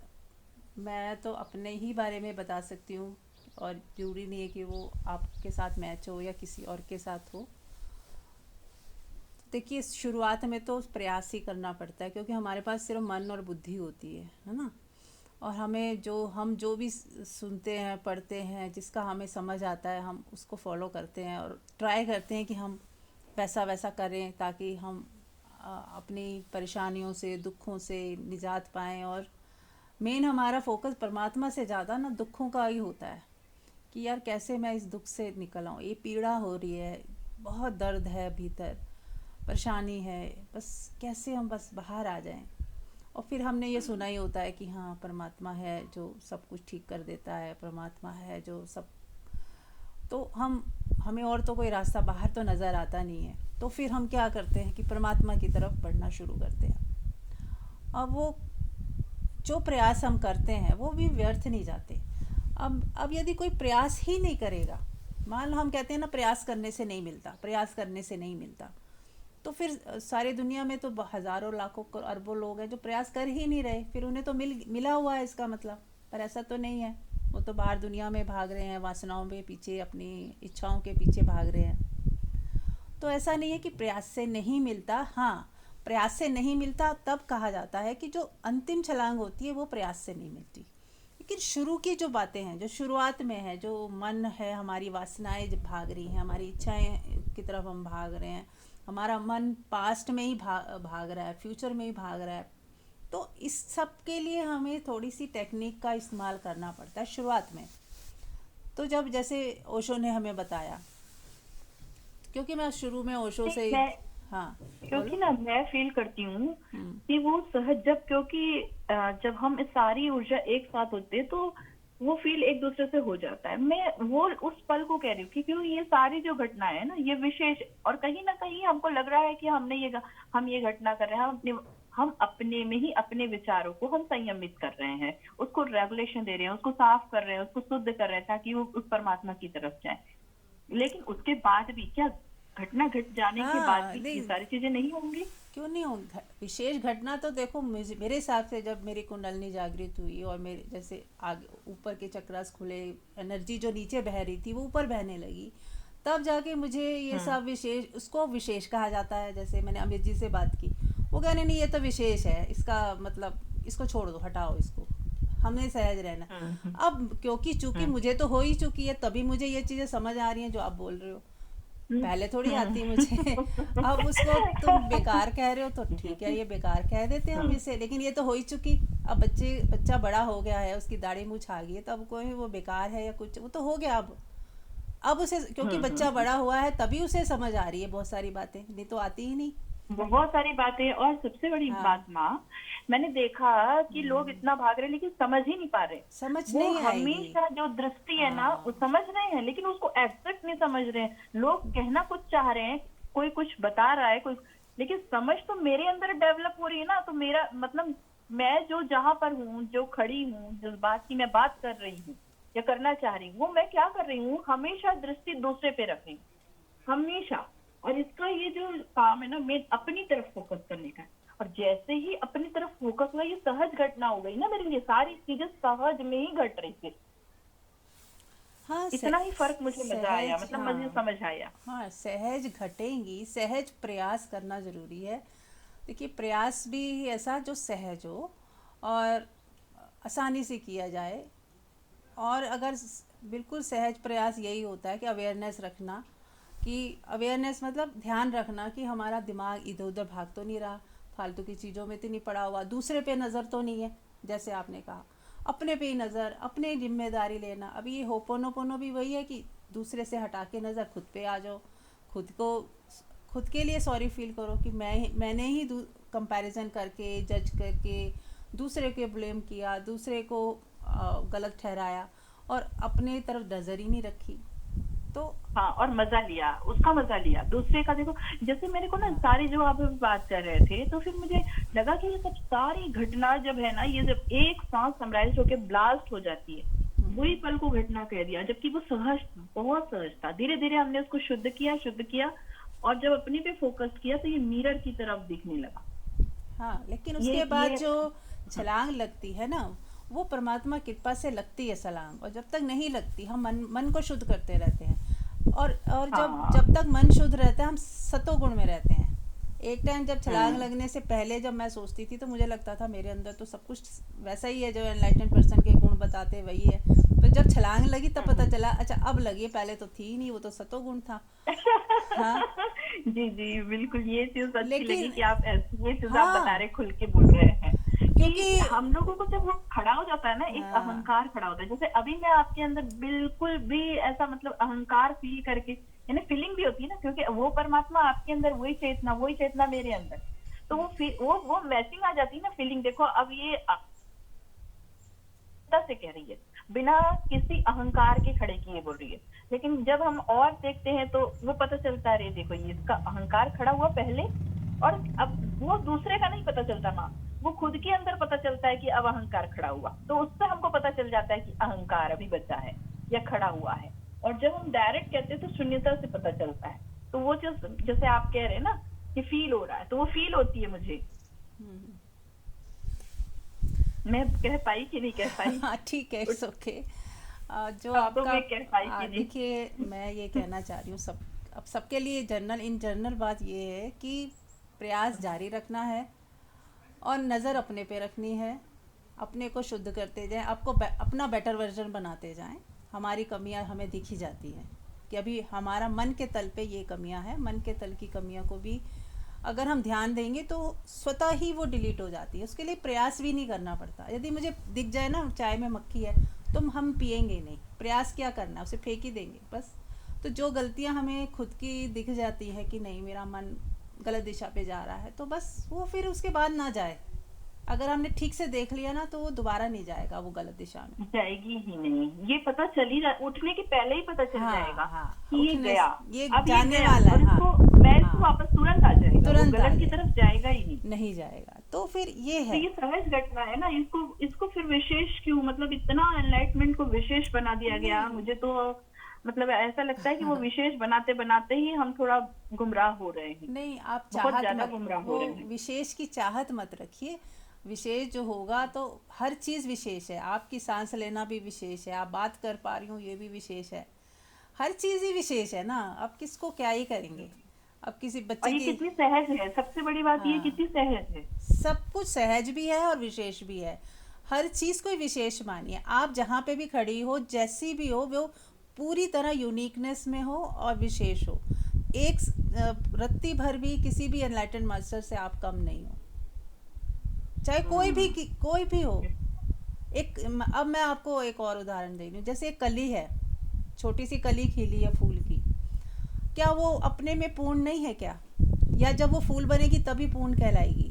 A: मैं तो अपने ही बारे में बता सकती हूँ, और ज़रूरी नहीं है कि वो आपके साथ मैच हो या किसी और के साथ हो। देखिए, शुरुआत में तो प्रयास ही करना पड़ता है, क्योंकि हमारे पास सिर्फ मन और बुद्धि होती है ना। और हमें हम जो भी सुनते हैं, पढ़ते हैं, जिसका हमें समझ आता है, हम उसको फॉलो करते हैं और ट्राई करते हैं कि हम वैसा वैसा करें, ताकि हम अपनी परेशानियों से, दुखों से निजात पाएँ। और मेन हमारा फोकस परमात्मा से ज़्यादा ना दुखों का ही होता है, कि यार कैसे मैं इस दुख से निकल आऊँ, ये पीड़ा हो रही है, बहुत दर्द है भीतर, परेशानी है, बस कैसे हम बस बाहर आ जाएं। और फिर हमने ये सुना ही होता है कि हाँ, परमात्मा है जो सब कुछ ठीक कर देता है, परमात्मा है जो सब। तो हमें और तो कोई रास्ता बाहर तो नज़र आता नहीं है, तो फिर हम क्या करते हैं कि परमात्मा की तरफ बढ़ना शुरू करते हैं। अब वो जो प्रयास हम करते हैं वो भी व्यर्थ नहीं जाते। अब यदि कोई प्रयास ही नहीं करेगा, मान लो हम कहते हैं ना, प्रयास करने से नहीं मिलता, प्रयास करने से नहीं मिलता, तो फिर सारी दुनिया में तो हज़ारों लाखों अरबों लोग हैं जो प्रयास कर ही नहीं रहे, फिर उन्हें तो मिला हुआ है इसका मतलब। पर ऐसा तो नहीं है, वो तो बाहर दुनिया में भाग रहे हैं, वासनाओं के पीछे, अपनी इच्छाओं के पीछे भाग रहे हैं। तो ऐसा नहीं है कि प्रयास से नहीं मिलता। हाँ, प्रयास से नहीं मिलता तब कहा जाता है कि जो अंतिम छलांग होती है वो प्रयास से नहीं मिलती। लेकिन शुरू की जो बातें हैं, जो शुरुआत में है, जो मन है, हमारी वासनाएं जब भाग रही हैं, हमारी इच्छाएं की तरफ हम भाग रहे हैं, हमारा मन पास्ट में ही भाग रहा है, फ्यूचर में ही भाग रहा है, तो इस सब के लिए हमें थोड़ी सी टेक्निक का इस्तेमाल करना पड़ता है शुरुआत में। तो जब जैसे ओशो ने हमें बताया, क्योंकि मैं शुरू में ओशो
B: है?
A: से ही।
B: मैं,
A: हाँ,
B: क्योंकि
A: बोलो।
B: ना मैं फील करती हूँ
A: हम्म।
B: कि वो सहज, जब क्योंकि जब हम इस सारी ऊर्जा एक साथ होते हैं तो वो फील एक दूसरे से हो जाता है। मैं वो उस पल को कह रही हूँ कि क्यों ये सारी जो घटनाएं है ना, ये विशेष, और कहीं ना कहीं हमको लग रहा है कि हम ये घटना कर रहे हैं, हम अपने में ही अपने विचारों को हम संयमित कर रहे हैं, उसको रेगुलेशन दे रहे हैं, उसको साफ कर रहे हैं, उसको शुद्ध कर रहे हैं, ताकि वो उस परमात्मा की तरफ जाए। लेकिन उसके बाद भी क्या, घटना घट जाने के बाद
A: हाँ,
B: भी ये
A: नहीं,
B: सारी चीजें नहीं होंगी?
A: क्यों नहीं हो। विशेष घटना तो देखो, मेरे हिसाब से जब मेरी कुंडलनी जागृत हुई और मेरे जैसे आगे ऊपर के चक्रास खुले, एनर्जी जो नीचे बह रही थी वो ऊपर बहने लगी, तब जाके मुझे ये
B: हम्म।
A: सब विशेष, उसको विशेष कहा जाता है। जैसे मैंने अमित जी से बात की, वो कहने नहीं, ये तो विशेष है, इसका मतलब इसको छोड़ दो, हटाओ इसको, हमें सहज रहना।
B: हम्म।
A: अब क्योंकि चूंकि
B: हम्म।
A: मुझे तो हो ही चुकी है, तभी मुझे ये चीज़ें समझ आ रही हैं जो आप बोल रहे हो।
B: हम्म।
A: पहले थोड़ी
B: हम्म।
A: आती मुझे। अब उसको तुम बेकार कह रहे हो तो ठीक है, ये बेकार कह देते हैं हम
B: हम्म।
A: इसे, लेकिन ये तो हो ही चुकी। अब बच्चा बड़ा हो गया है, उसकी दाढ़ी मूछ आ गई है, तो अब कोई वो बेकार है या कुछ, वो तो हो गया। अब उसे, क्योंकि बच्चा
B: हम्म।
A: बड़ा हुआ है तभी उसे समझ आ रही है बहुत सारी बातें, नहीं तो आती ही नहीं।
B: बहुत सारी बातें, और सबसे बड़ी
A: हाँ।
B: बात माँ, मैंने देखा कि लोग इतना भाग रहे हैं लेकिन समझ ही नहीं पा रहे।
A: समझ
B: वो
A: नहीं आएगी।
B: हमेशा जो दृष्टि है ना, वो
A: हाँ।
B: समझ रहे हैं लेकिन उसको एब्स्ट्रैक्ट नहीं समझ रहे हैं। लोग कहना कुछ चाह रहे हैं, कोई कुछ बता रहा है, कोई, लेकिन समझ तो मेरे अंदर डेवलप हो रही है ना। तो मेरा मतलब, मैं जो जहां पर हूँ, जो खड़ी हूँ, जिस बात की मैं बात कर रही हूँ या करना चाह रही हूँ, वो मैं क्या कर रही हूँ, हमेशा दृष्टि दूसरे पे रख रही हूँ, हमेशा। और इसका ये जो काम है ना, मैं अपनी तरफ फोकस करने का है। और जैसे ही अपनी तरफ फोकस हुआ, ये सहज घटना हो गई ना मेरे लिए, सारी चीजें सहज में ही घट रही थी।
A: हाँ,
B: इतना ही फर्क मुझे मजा आया,
A: सहज,
B: मतलब मुझे
A: हाँ।
B: समझ आया।
A: हाँ, सहज घटेंगी, सहज प्रयास करना ज़रूरी है। देखिए, प्रयास भी ऐसा जो सहज हो और आसानी से किया जाए। और अगर बिल्कुल सहज प्रयास यही होता है कि अवेयरनेस रखना, कि अवेयरनेस मतलब ध्यान रखना कि हमारा दिमाग इधर उधर भाग तो नहीं रहा, फालतू की चीज़ों में तो नहीं पड़ा हुआ, दूसरे पे नज़र तो नहीं है, जैसे आपने कहा अपने पे ही नज़र, अपने जिम्मेदारी लेना। अभी ये होपोनोपोनो भी वही है कि दूसरे से हटा के नज़र खुद पे आ जाओ, खुद को खुद के लिए सॉरी फील करो कि मैंने ही कंपैरिजन करके जज करके दूसरे के ब्लेम किया, दूसरे को गलत ठहराया और अपने तरफ नज़र ही नहीं रखी। तो
B: हाँ, और मजा लिया, उसका मजा लिया दूसरे का। देखो जैसे मेरे को ना
A: हाँ।
B: सारी जो आप बात कर रहे थे, तो फिर मुझे लगा कि ये सब सारी घटना जब है ना, ये जब एक साथ समराइज होके ब्लास्ट हो जाती है, वही पल को घटना कह दिया, जबकि वो सहज था, बहुत सहज था। धीरे धीरे हमने उसको शुद्ध किया, और जब अपने पे फोकस किया तो ये मिरर की तरफ दिखने लगा।
A: हाँ, लेकिन
B: ये
A: उसके बाद
B: ये
A: जो छलांग लगती है ना, वो परमात्मा कृपा से लगती है छलांग, और जब तक नहीं लगती हम मन को शुद्ध करते रहते हैं। और जब
B: हाँ।
A: जब तक मन शुद्ध रहता है हम सतोगुण में रहते हैं। एक टाइम जब छलांग
B: हम्म।
A: लगने से पहले जब मैं सोचती थी तो मुझे लगता था मेरे अंदर तो सब कुछ वैसा ही है जो एनलाइटन पर्सन के गुण बताते हैं, वही है। तो जब छलांग लगी तब पता चला अच्छा अब लगी, पहले तो थी ही नहीं, वो तो सतोगुण था। हाँ।
B: जी जी, बिल्कुल ये चीज अच्छी लगी
A: लेकिन
B: कि आप ऐसी ये चीज आप बता
A: हाँ,
B: रहे, खुल के बोल रहे हैं
A: क्योंकि
B: कि हम लोगों को जब वो खड़ा हो जाता है ना, एक
A: हाँ।
B: अहंकार खड़ा होता है। जैसे अभी मैं आपके अंदर बिल्कुल भी ऐसा मतलब अहंकार फील करके, यानी फीलिंग भी होती है ना, क्योंकि वो परमात्मा आपके अंदर, वही चेतना मेरे अंदर, तो वो मैचिंग आ जाती है ना फीलिंग। देखो अब ये से कह रही है, बिना किसी अहंकार के खड़े किए बोल रही है, लेकिन जब हम और देखते हैं तो वो पता चलता है, देखो ये इसका अहंकार खड़ा हुआ पहले, और अब वो दूसरे का नहीं पता चलता ना, वो खुद के अंदर पता चलता है कि अब अहंकार खड़ा हुआ, तो उससे हमको पता चल जाता है कि अहंकार अभी बचा है या खड़ा हुआ है। और जब हम डायरेक्ट कहते हैं तो शून्यता से पता चलता है। तो वो जो जैसे आप कह रहे हैं ना कि फील हो रहा है, तो वो फील होती है मुझे। मैं कह पाई कि नहीं कह पाई?
A: हाँ ठीक है, इट्स ओके। जो
B: अब तो
A: आपका
B: मैं कह पाई कि नहीं।
A: देखिए मैं ये कहना चाह रही हूँ सब, अब सबके लिए इन जनरल बात ये है कि प्रयास जारी रखना है और नज़र अपने पे रखनी है, अपने को शुद्ध करते जाएं, अपना बेटर वर्जन बनाते जाएं। हमारी कमियां हमें दिखी जाती हैं कि अभी हमारा मन के तल पे ये कमियां हैं, मन के तल की कमियां को भी अगर हम ध्यान देंगे तो स्वतः ही वो डिलीट हो जाती है, उसके लिए प्रयास भी नहीं करना पड़ता। यदि मुझे दिख जाए ना चाय में मक्खी है तो हम पिएंगे नहीं, प्रयास क्या करना है, उसे फेंक ही देंगे बस। तो जो गलतियां हमें खुद की दिख जाती है कि नहीं मेरा मन गलत दिशा पे जा रहा है, तो बस वो फिर उसके बाद ना जाए। अगर हमने ठीक से देख लिया ना तो वो दोबारा नहीं जाएगा वो गलत दिशा में।
B: जाएगी ही नहीं, ये पता चली उठने के पहले ही पता चल जाएगा
A: हाँ हाँ,
B: कि ये
A: उठने
B: गया,
A: ये
B: अब ये
A: जाने
B: गया,
A: वाला
B: और
A: है। हाँ
B: इसको
A: हाँ,
B: वापस तुरंत आ जाएगा, वो
A: तुरंत आ
B: गलत की
A: जाएगा,
B: तरफ जाएगा ही नहीं।
A: नहीं जाएगा। तो फिर ये
B: तो
A: है।
B: ये सहज घटना है ना, इसको इसको फिर विशेष क्यों, मतलब इतना एनलाइटमेंट को विशेष बना दिया गया,
A: नहीं।
B: मुझे तो मतलब ऐसा लगता है कि वो विशेष बनाते बनाते ही हम थोड़ा गुमराह हो रहे हैं,
A: नहीं, आप
B: बहुत
A: चाहत
B: ज्यादा
A: मत,
B: गुमराह हो
A: वो
B: रहे हैं।
A: विशेष की चाहत मत रखिए। विशेष जो होगा तो हर चीज़ विशेष है, आपकी सांस लेना भी विशेष है, आप बात कर पा रही हूँ ये भी विशेष है, हर चीज़ ही विशेष है ना। अब किसको क्या ही करेंगे, अब किसी
B: और
A: बच्चे
B: ये
A: की।
B: कितनी सहज है, सबसे बड़ी बात ये
A: हाँ,
B: कितनी सहज है।
A: सब कुछ सहज भी है और विशेष भी है। हर चीज़ को विशेष मानिए, आप जहाँ पे भी खड़ी हो जैसी भी हो वो पूरी तरह यूनिकनेस में हो और विशेष हो। एक रत्ती भर भी किसी भी एनलाइटन मास्टर से आप कम नहीं हो, चाहे कोई भी हो। एक अब मैं आपको एक और उदाहरण दे रही हूँ, जैसे एक कली है, छोटी सी कली खिली है फूल की, क्या वो अपने में पूर्ण नहीं है क्या? या जब वो फूल बनेगी तभी पूर्ण कहलाएगी?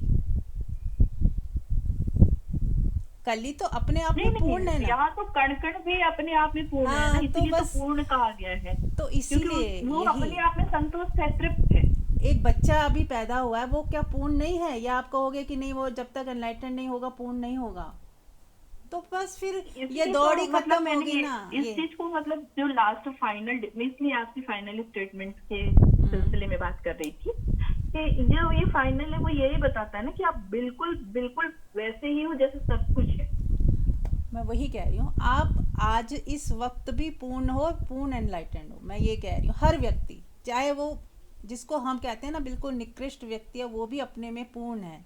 A: कली तो अपने आप
B: नहीं
A: में पूर्ण है
B: नहीं,
A: ना।
B: यहाँ तो कण कण भी अपने आप में पूर्ण है ना,
A: हाँ तो
B: इसीलिए तो
A: बस,
B: पूर्ण कहा गया है,
A: तो
B: क्योंकि
A: इसीलिए
B: वो
A: यही,
B: अपने आप में संतुष्ट है, तृप्त है।
A: एक बच्चा अभी पैदा हुआ है वो क्या पूर्ण नहीं है? या आप कहोगे कि नहीं वो जब तक एनलाइटन नहीं होगा पूर्ण नहीं होगा? तो बस फिर ये
B: इसलिए तो
A: दौड़ ही
B: मतलब
A: खत्म
B: मैंने
A: होगी
B: ये
A: ना
B: इस
A: ये।
B: चीज को मतलब जो लास्ट फाइनल, इसलिए आपकी फाइनल स्टेटमेंट के
A: हम्म,
B: सिलसिले में बात कर रही थी कि जो ये फाइनल है वो यही बताता है ना कि आप बिल्कुल बिल्कुल वैसे ही हो जैसे सब कुछ है।
A: मैं वही कह रही हूँ, आप आज इस वक्त भी पूर्ण हो, पूर्ण एनलाइटेंड हो। मैं ये कह रही हूँ हर व्यक्ति, चाहे वो जिसको हम कहते हैं ना बिल्कुल निकृष्ट व्यक्ति है, वो भी अपने में पूर्ण है।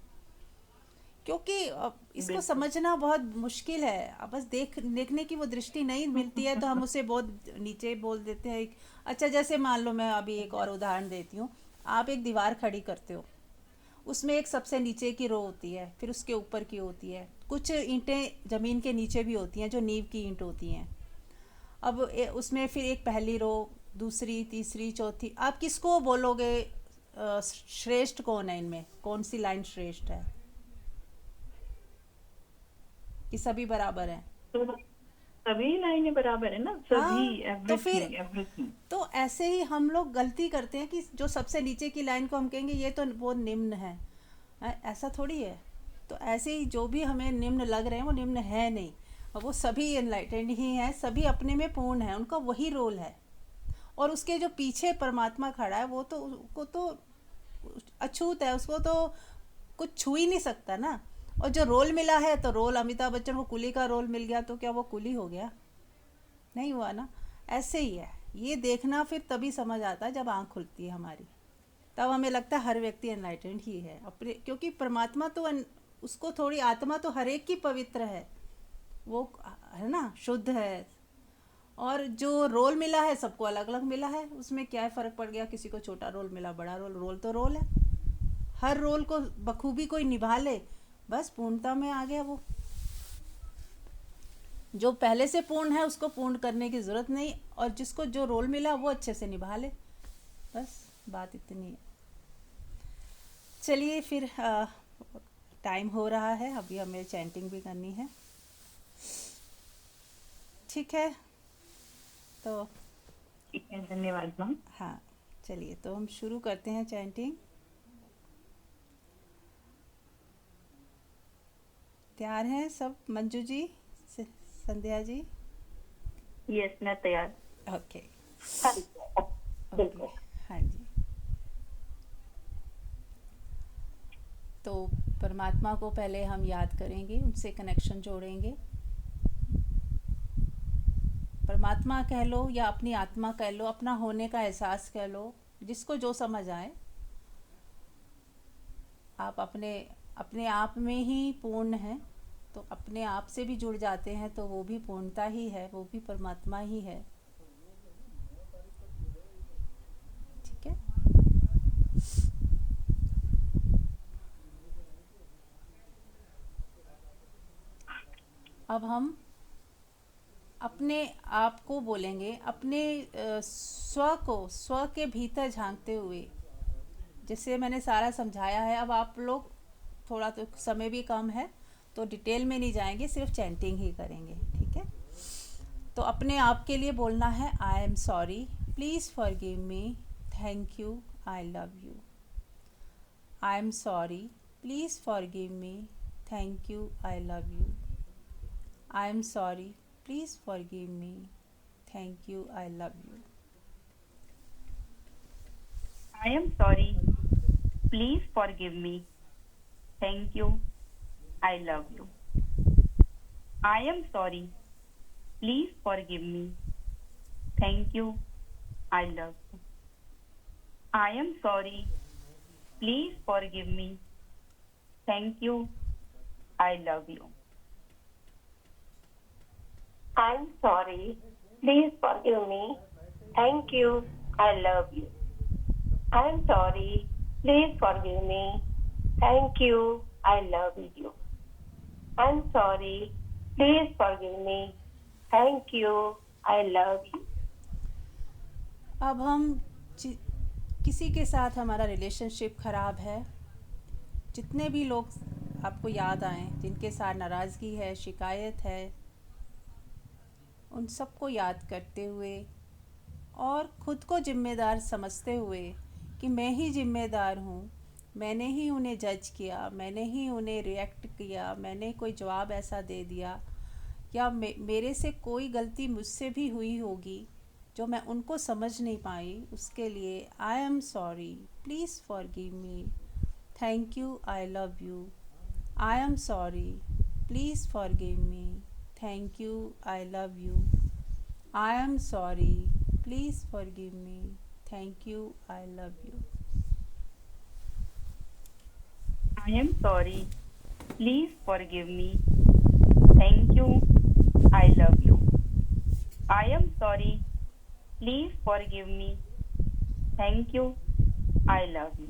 A: क्योंकि इसको
B: बिल्कुल।
A: समझना बहुत मुश्किल है। अब बस देखने की वो दृष्टि नहीं मिलती है तो हम उसे बहुत नीचे बोल देते हैं। अच्छा, जैसे मान लो, मैं अभी एक और उदाहरण देती हूँ। आप एक दीवार खड़ी करते हो, उसमें एक सबसे नीचे की रो होती है, फिर उसके ऊपर की होती है, कुछ ईंटें ज़मीन के नीचे भी होती हैं जो नींव की ईंट होती हैं। अब उसमें फिर एक पहली रो, दूसरी, तीसरी, चौथी, आप किसको बोलोगे श्रेष्ठ कौन है इनमें? कौन सी लाइन श्रेष्ठ है? कि सभी बराबर हैं?
B: तो सभी लाइनें बराबर है ना, सभी,
A: हाँ। तो फिर
B: एवरीथिंग एवरीथिंग।
A: तो ऐसे ही हम लोग गलती करते हैं कि जो सबसे नीचे की लाइन को हम कहेंगे ये तो वो निम्न है। ऐसा थोड़ी है। तो ऐसे ही जो भी हमें निम्न लग रहे हैं वो निम्न है नहीं, और वो सभी एनलाइटेंड ही हैं, सभी अपने में पूर्ण है, उनका वही रोल है। और उसके जो पीछे परमात्मा खड़ा है वो तो, उसको तो अछूत है, उसको तो कुछ छू ही नहीं सकता ना। और जो रोल मिला है, तो रोल अमिताभ बच्चन को कुली का रोल मिल गया, तो क्या वो कुली हो गया? नहीं हुआ ना। ऐसे ही है। ये देखना फिर तभी समझ आता है जब आँख खुलती है हमारी। तब हमें लगता है हर व्यक्ति एनलाइटेंड ही है अपने, क्योंकि परमात्मा तो उसको थोड़ी, आत्मा तो हर एक की पवित्र है, वो है ना, शुद्ध है। और जो रोल मिला है सबको अलग अलग मिला है, उसमें क्या फ़र्क पड़ गया? किसी को छोटा रोल मिला, बड़ा रोल, रोल तो रोल है। हर रोल को बखूबी कोई निभा ले, बस पूर्णता में आ गया वो। जो पहले से पूर्ण है उसको पूर्ण करने की ज़रूरत नहीं, और जिसको जो रोल मिला वो अच्छे से निभा ले, बस बात इतनी है। चलिए फिर, टाइम हो रहा है, अभी हमें चैंटिंग भी करनी है। ठीक है, तो
B: ठीक है, धन्यवाद मैम।
A: हाँ, चलिए तो हम शुरू करते हैं चैंटिंग। तैयार हैं सब? मंजू जी, संध्या जी?
B: यस, मैं तैयार।
A: ओके।
B: हाँ,
A: ओके।
B: बिल्कुल।
A: हाँ जी। तो परमात्मा को पहले हम याद करेंगे, उनसे कनेक्शन जोड़ेंगे। परमात्मा कह लो या अपनी आत्मा कह लो, अपना होने का एहसास कह लो, जिसको जो समझ आए। आप अपने अपने आप में ही पूर्ण हैं, तो अपने आप से भी जुड़ जाते हैं, तो वो भी पूर्णता ही है, वो भी परमात्मा ही है। ठीक है। अब हम अपने आप को बोलेंगे, अपने स्व के भीतर झांकते हुए। जैसे मैंने सारा समझाया है, अब आप लोग, थोड़ा तो समय भी कम है तो डिटेल में नहीं जाएंगे, सिर्फ चैंटिंग ही करेंगे। ठीक है। तो अपने आप के लिए बोलना है, I am sorry, please forgive me, thank you, I love you. I am sorry, please forgive me, thank you, I love you. I am sorry, please forgive me, thank you, I love you.
B: I am sorry, please forgive me, thank you, I love you. I am sorry, please forgive me, thank you, I love you. I am sorry, please forgive me, thank you, I love you.
C: I'm sorry. Please forgive me. Thank you. I love you. I'm sorry. Please forgive me. Thank you. I love you. I'm sorry. Please forgive me. Thank you. I love you.
A: अब हम किसी के साथ हमारा रिलेशनशिप ख़राब है, जितने भी लोग आपको याद आएं जिनके साथ नाराज़गी है, शिकायत है, उन सबको याद करते हुए और ख़ुद को ज़िम्मेदार समझते हुए कि मैं ही ज़िम्मेदार हूँ, मैंने ही उन्हें जज किया, मैंने ही उन्हें रिएक्ट किया, मैंने कोई जवाब ऐसा दे दिया, या मेरे से कोई गलती मुझसे भी हुई होगी जो मैं उनको समझ नहीं पाई, उसके लिए I am sorry, please forgive me, thank you, I love you. I am sorry, please forgive me, thank you, I love you. I am sorry, please forgive me, thank you, I love you.
B: I am sorry. Please forgive me. Thank you. I love you. I am sorry. Please forgive me. Thank you. I love you.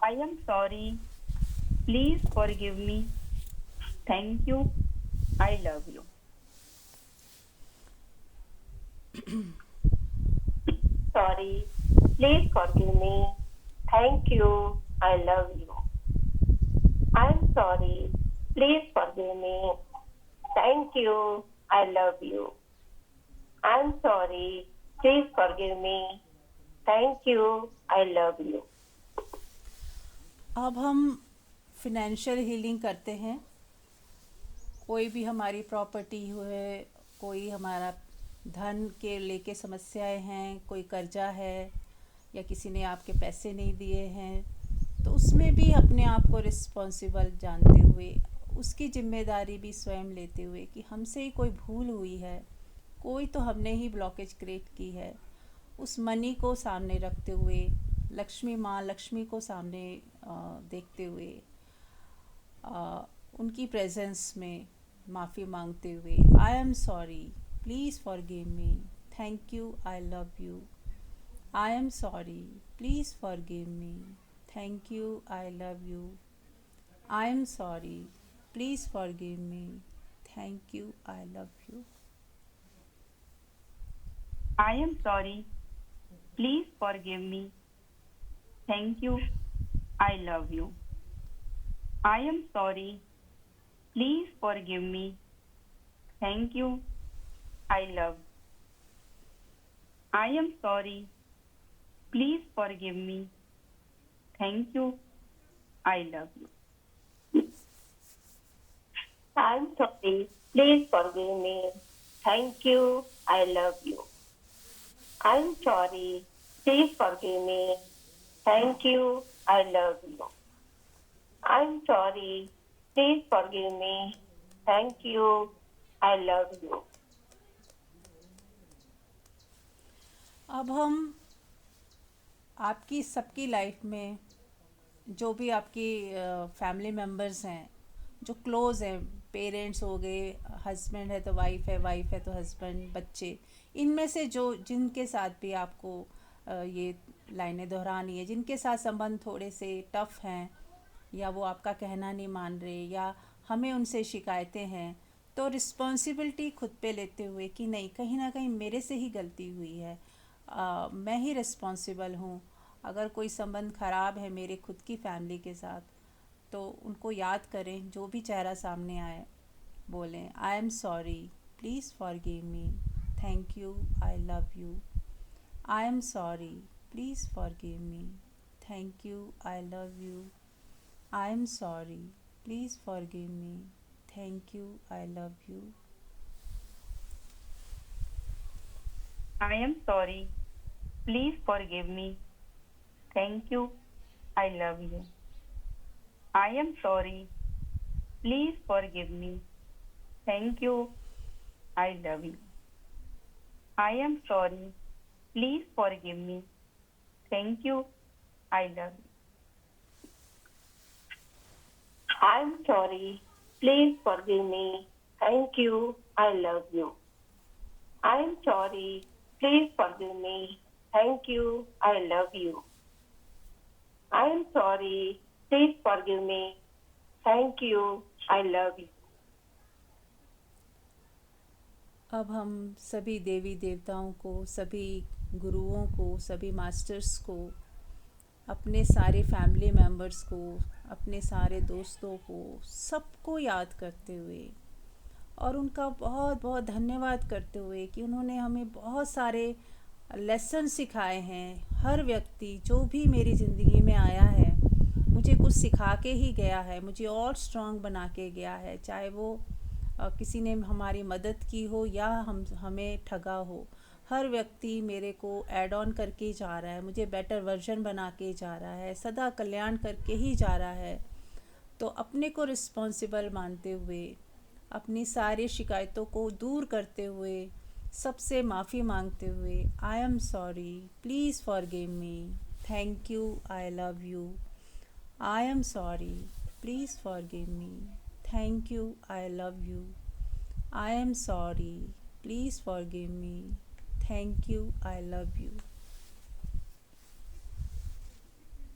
B: I am sorry. Please forgive me. Thank you. I love you.
C: Sorry. Please forgive me. Thank you. I love you. I'm sorry. Please forgive me. Thank you. I love you. I'm sorry. Please forgive me. Thank you. I love you.
A: अब हम फिनेंशियल हीलिंग करते हैं। कोई भी हमारी प्रॉपर्टी है, कोई हमारा धन के लेके समस्याएं हैं, कोई कर्जा है या किसी ने आपके पैसे नहीं दिए हैं, तो उसमें भी अपने आप को रिस्पॉन्सिबल जानते हुए, उसकी जिम्मेदारी भी स्वयं लेते हुए कि हमसे ही कोई भूल हुई है, कोई तो हमने ही ब्लॉकेज क्रिएट की है, उस मनी को सामने रखते हुए, लक्ष्मी माँ लक्ष्मी को सामने देखते हुए, उनकी प्रेजेंस में माफ़ी मांगते हुए, I am sorry, please forgive me, thank you, I love you. I am sorry, please forgive me, thank you, I love you. I am sorry, please forgive me, thank you, I love you.
B: I am sorry. Please forgive me. Thank you. I love you. I am sorry. Please forgive me. Thank you. I love. I am sorry. Please forgive me. Thank you. I love you.
C: I'm sorry. Please forgive me. Thank you. I love you. I'm sorry. Please forgive me. Thank you. I love you. I'm sorry. Please forgive me. Thank you. I love you.
A: अब हम आपकी सबकी लाइफ में जो भी आपकी फैमिली मेम्बर्स हैं, जो क्लोज़ हैं, पेरेंट्स हो गए, हस्बैंड है तो वाइफ है तो हस्बैंड, बच्चे, इनमें से जो जिनके साथ भी आपको ये लाइनें दोहरानी है, जिनके साथ संबंध थोड़े से टफ़ हैं या वो आपका कहना नहीं मान रहे या हमें उनसे शिकायतें हैं, तो रिस्पॉन्सिबिलिटी खुद पे लेते हुए कि नहीं, कहीं ना कहीं मेरे से ही गलती हुई है, मैं ही रिस्पॉन्सिबल हूँ। अगर कोई संबंध ख़राब है मेरे खुद की फैमिली के साथ, तो उनको याद करें, जो भी चेहरा सामने आए बोलें, I am sorry, please forgive me, thank you, I love you. I am sorry, please forgive me, thank you, I love you. I am sorry, please forgive me, thank you, I love you.
B: I am sorry. Please forgive me. Thank you. I love you. I am sorry. Please forgive me. Thank you. I love you. I am sorry. Please forgive me. Thank you. I love you.
C: I'm sorry. Please forgive me. Thank you. I love you. I'm sorry. Please forgive me. Thank you. I love you. I'm sorry. Please forgive me. Thank you. I love you.
A: अब हम सभी देवी देवताओं को, सभी गुरुओं को, सभी मास्टर्स को, अपने सारे फैमिली मेम्बर्स को, अपने सारे दोस्तों को, सबको याद करते हुए और उनका बहुत बहुत धन्यवाद करते हुए कि उन्होंने हमें बहुत सारे लेसन सिखाए हैं। हर व्यक्ति जो भी मेरी ज़िंदगी में आया है, मुझे कुछ सिखा के ही गया है, मुझे और स्ट्रांग बना के गया है, चाहे वो किसी ने हमारी मदद की हो या हमें ठगा हो। हर व्यक्ति मेरे को ऐड ऑन करके जा रहा है, मुझे बेटर वर्जन बना के जा रहा है, सदा कल्याण करके ही जा रहा है। तो अपने को रिस्पॉन्सिबल मानते हुए, अपनी सारी शिकायतों को दूर करते हुए, सबसे माफ़ी मांगते हुए, I am sorry, please forgive me, thank you, I love you. I am sorry, please forgive me, thank you, I love you, I am sorry, please forgive me, thank you, I love you.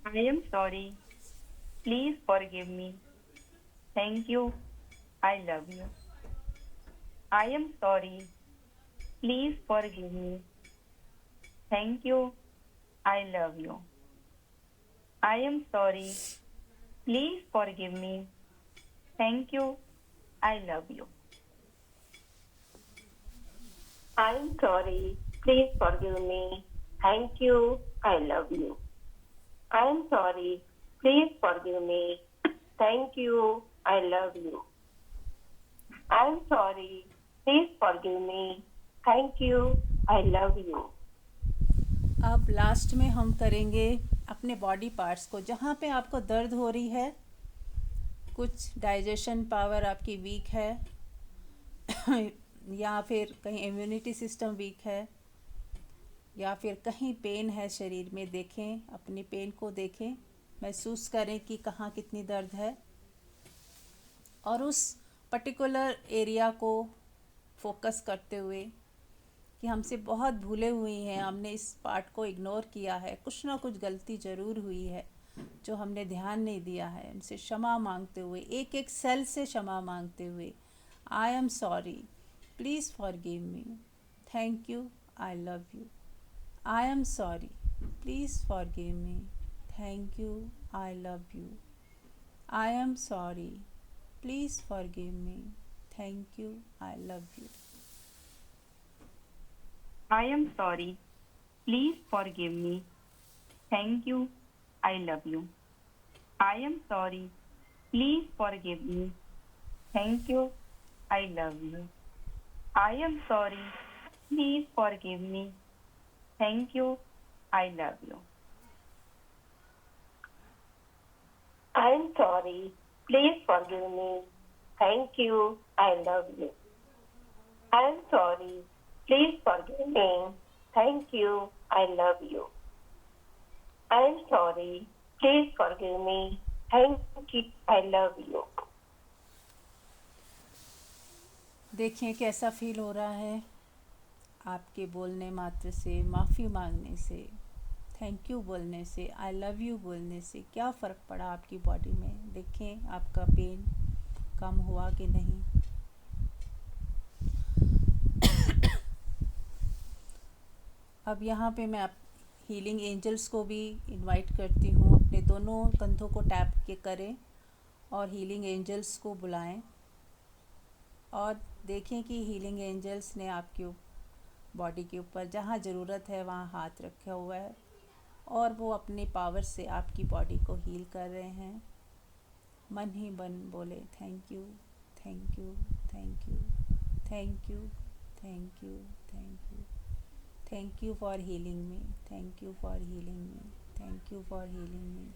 B: I am sorry. Please forgive me. Thank you. I love you. I am sorry. Please forgive me. Thank you. I love you. I am sorry. Please forgive me. Thank you. I love you.
C: I'm sorry. Please forgive me. Thank you. I love you. I'm sorry. Please forgive me. Thank you. I love you. I'm sorry. Please forgive me. Thank you. I love you.
A: अब लास्ट में हम करेंगे अपने बॉडी पार्ट्स को, जहाँ पे आपको दर्द हो रही है, कुछ डाइजेशन पावर आपकी वीक है या फिर कहीं इम्यूनिटी सिस्टम वीक है या फिर कहीं पेन है शरीर में, देखें अपने पेन को, देखें, महसूस करें कि कहाँ कितनी दर्द है और उस पर्टिकुलर एरिया को फोकस करते हुए कि हमसे बहुत भूले हुई हैं, हमने इस पार्ट को इग्नोर किया है, कुछ ना कुछ गलती ज़रूर हुई है जो हमने ध्यान नहीं दिया है, उनसे क्षमा मांगते हुए, एक एक सेल से क्षमा मांगते हुए, I am sorry, please forgive me, thank you, I love you. I am sorry, please forgive me, thank you, I love you. I am sorry, please forgive me, thank you, I love you.
B: I am sorry. Please forgive me. Thank you. I love you. I am sorry. Please forgive me. Thank you. I love you. I am sorry. Please forgive me. Thank you. I love you.
C: I'm sorry. Please forgive me. Thank you. I love you. I'm sorry. Please forgive me. Thank you. I love you. I'm sorry. Please forgive me. Thank you. I love you.
A: देखें कैसा फील हो रहा है आपके बोलने मात्र से, माफ़ी मांगने से, थैंक यू बोलने से, आई लव यू बोलने से क्या फ़र्क पड़ा आपकी बॉडी में। देखें आपका पेन कम हुआ कि नहीं। अब यहाँ पे मैं आप हीलिंग एंजल्स को भी इनवाइट करती हूँ, अपने दोनों कंधों को टैप के करें और हीलिंग एंजल्स को बुलाएं और देखें कि हीलिंग एंजल्स ने आपके बॉडी के ऊपर जहाँ ज़रूरत है वहाँ हाथ रखा हुआ है और वो अपने पावर से आपकी बॉडी को हील कर रहे हैं। मन ही मन बोले thank you, thank you, thank you, thank you, thank you, thank you, thank you for healing me, thank you for healing me, thank you for healing me.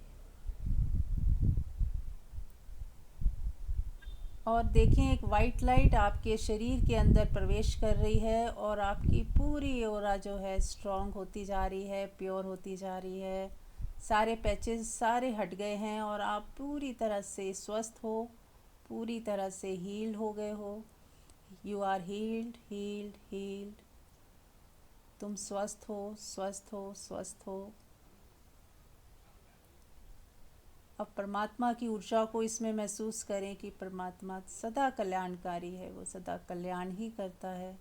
A: और देखें एक वाइट लाइट आपके शरीर के अंदर प्रवेश कर रही है और आपकी पूरी ऑरा जो है स्ट्रॉन्ग होती जा रही है, प्योर होती जा रही है, सारे पैचेस सारे हट गए हैं और आप पूरी तरह से स्वस्थ हो, पूरी तरह से हील हो गए हो। You are healed, healed, healed. तुम स्वस्थ हो, स्वस्थ हो, स्वस्थ हो। अब परमात्मा की ऊर्जा को इसमें महसूस करें कि परमात्मा सदा कल्याणकारी है, वो सदा कल्याण ही करता है।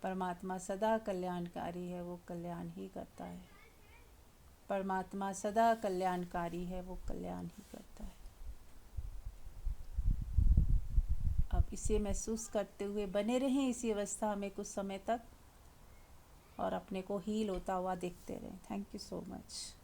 A: परमात्मा सदा कल्याणकारी है, वो कल्याण ही करता है। परमात्मा सदा कल्याणकारी है, वो कल्याण ही करता है। अब इसे महसूस करते हुए बने रहें इसी अवस्था में कुछ समय तक और अपने को हील होता हुआ देखते रहें। Thank you so much.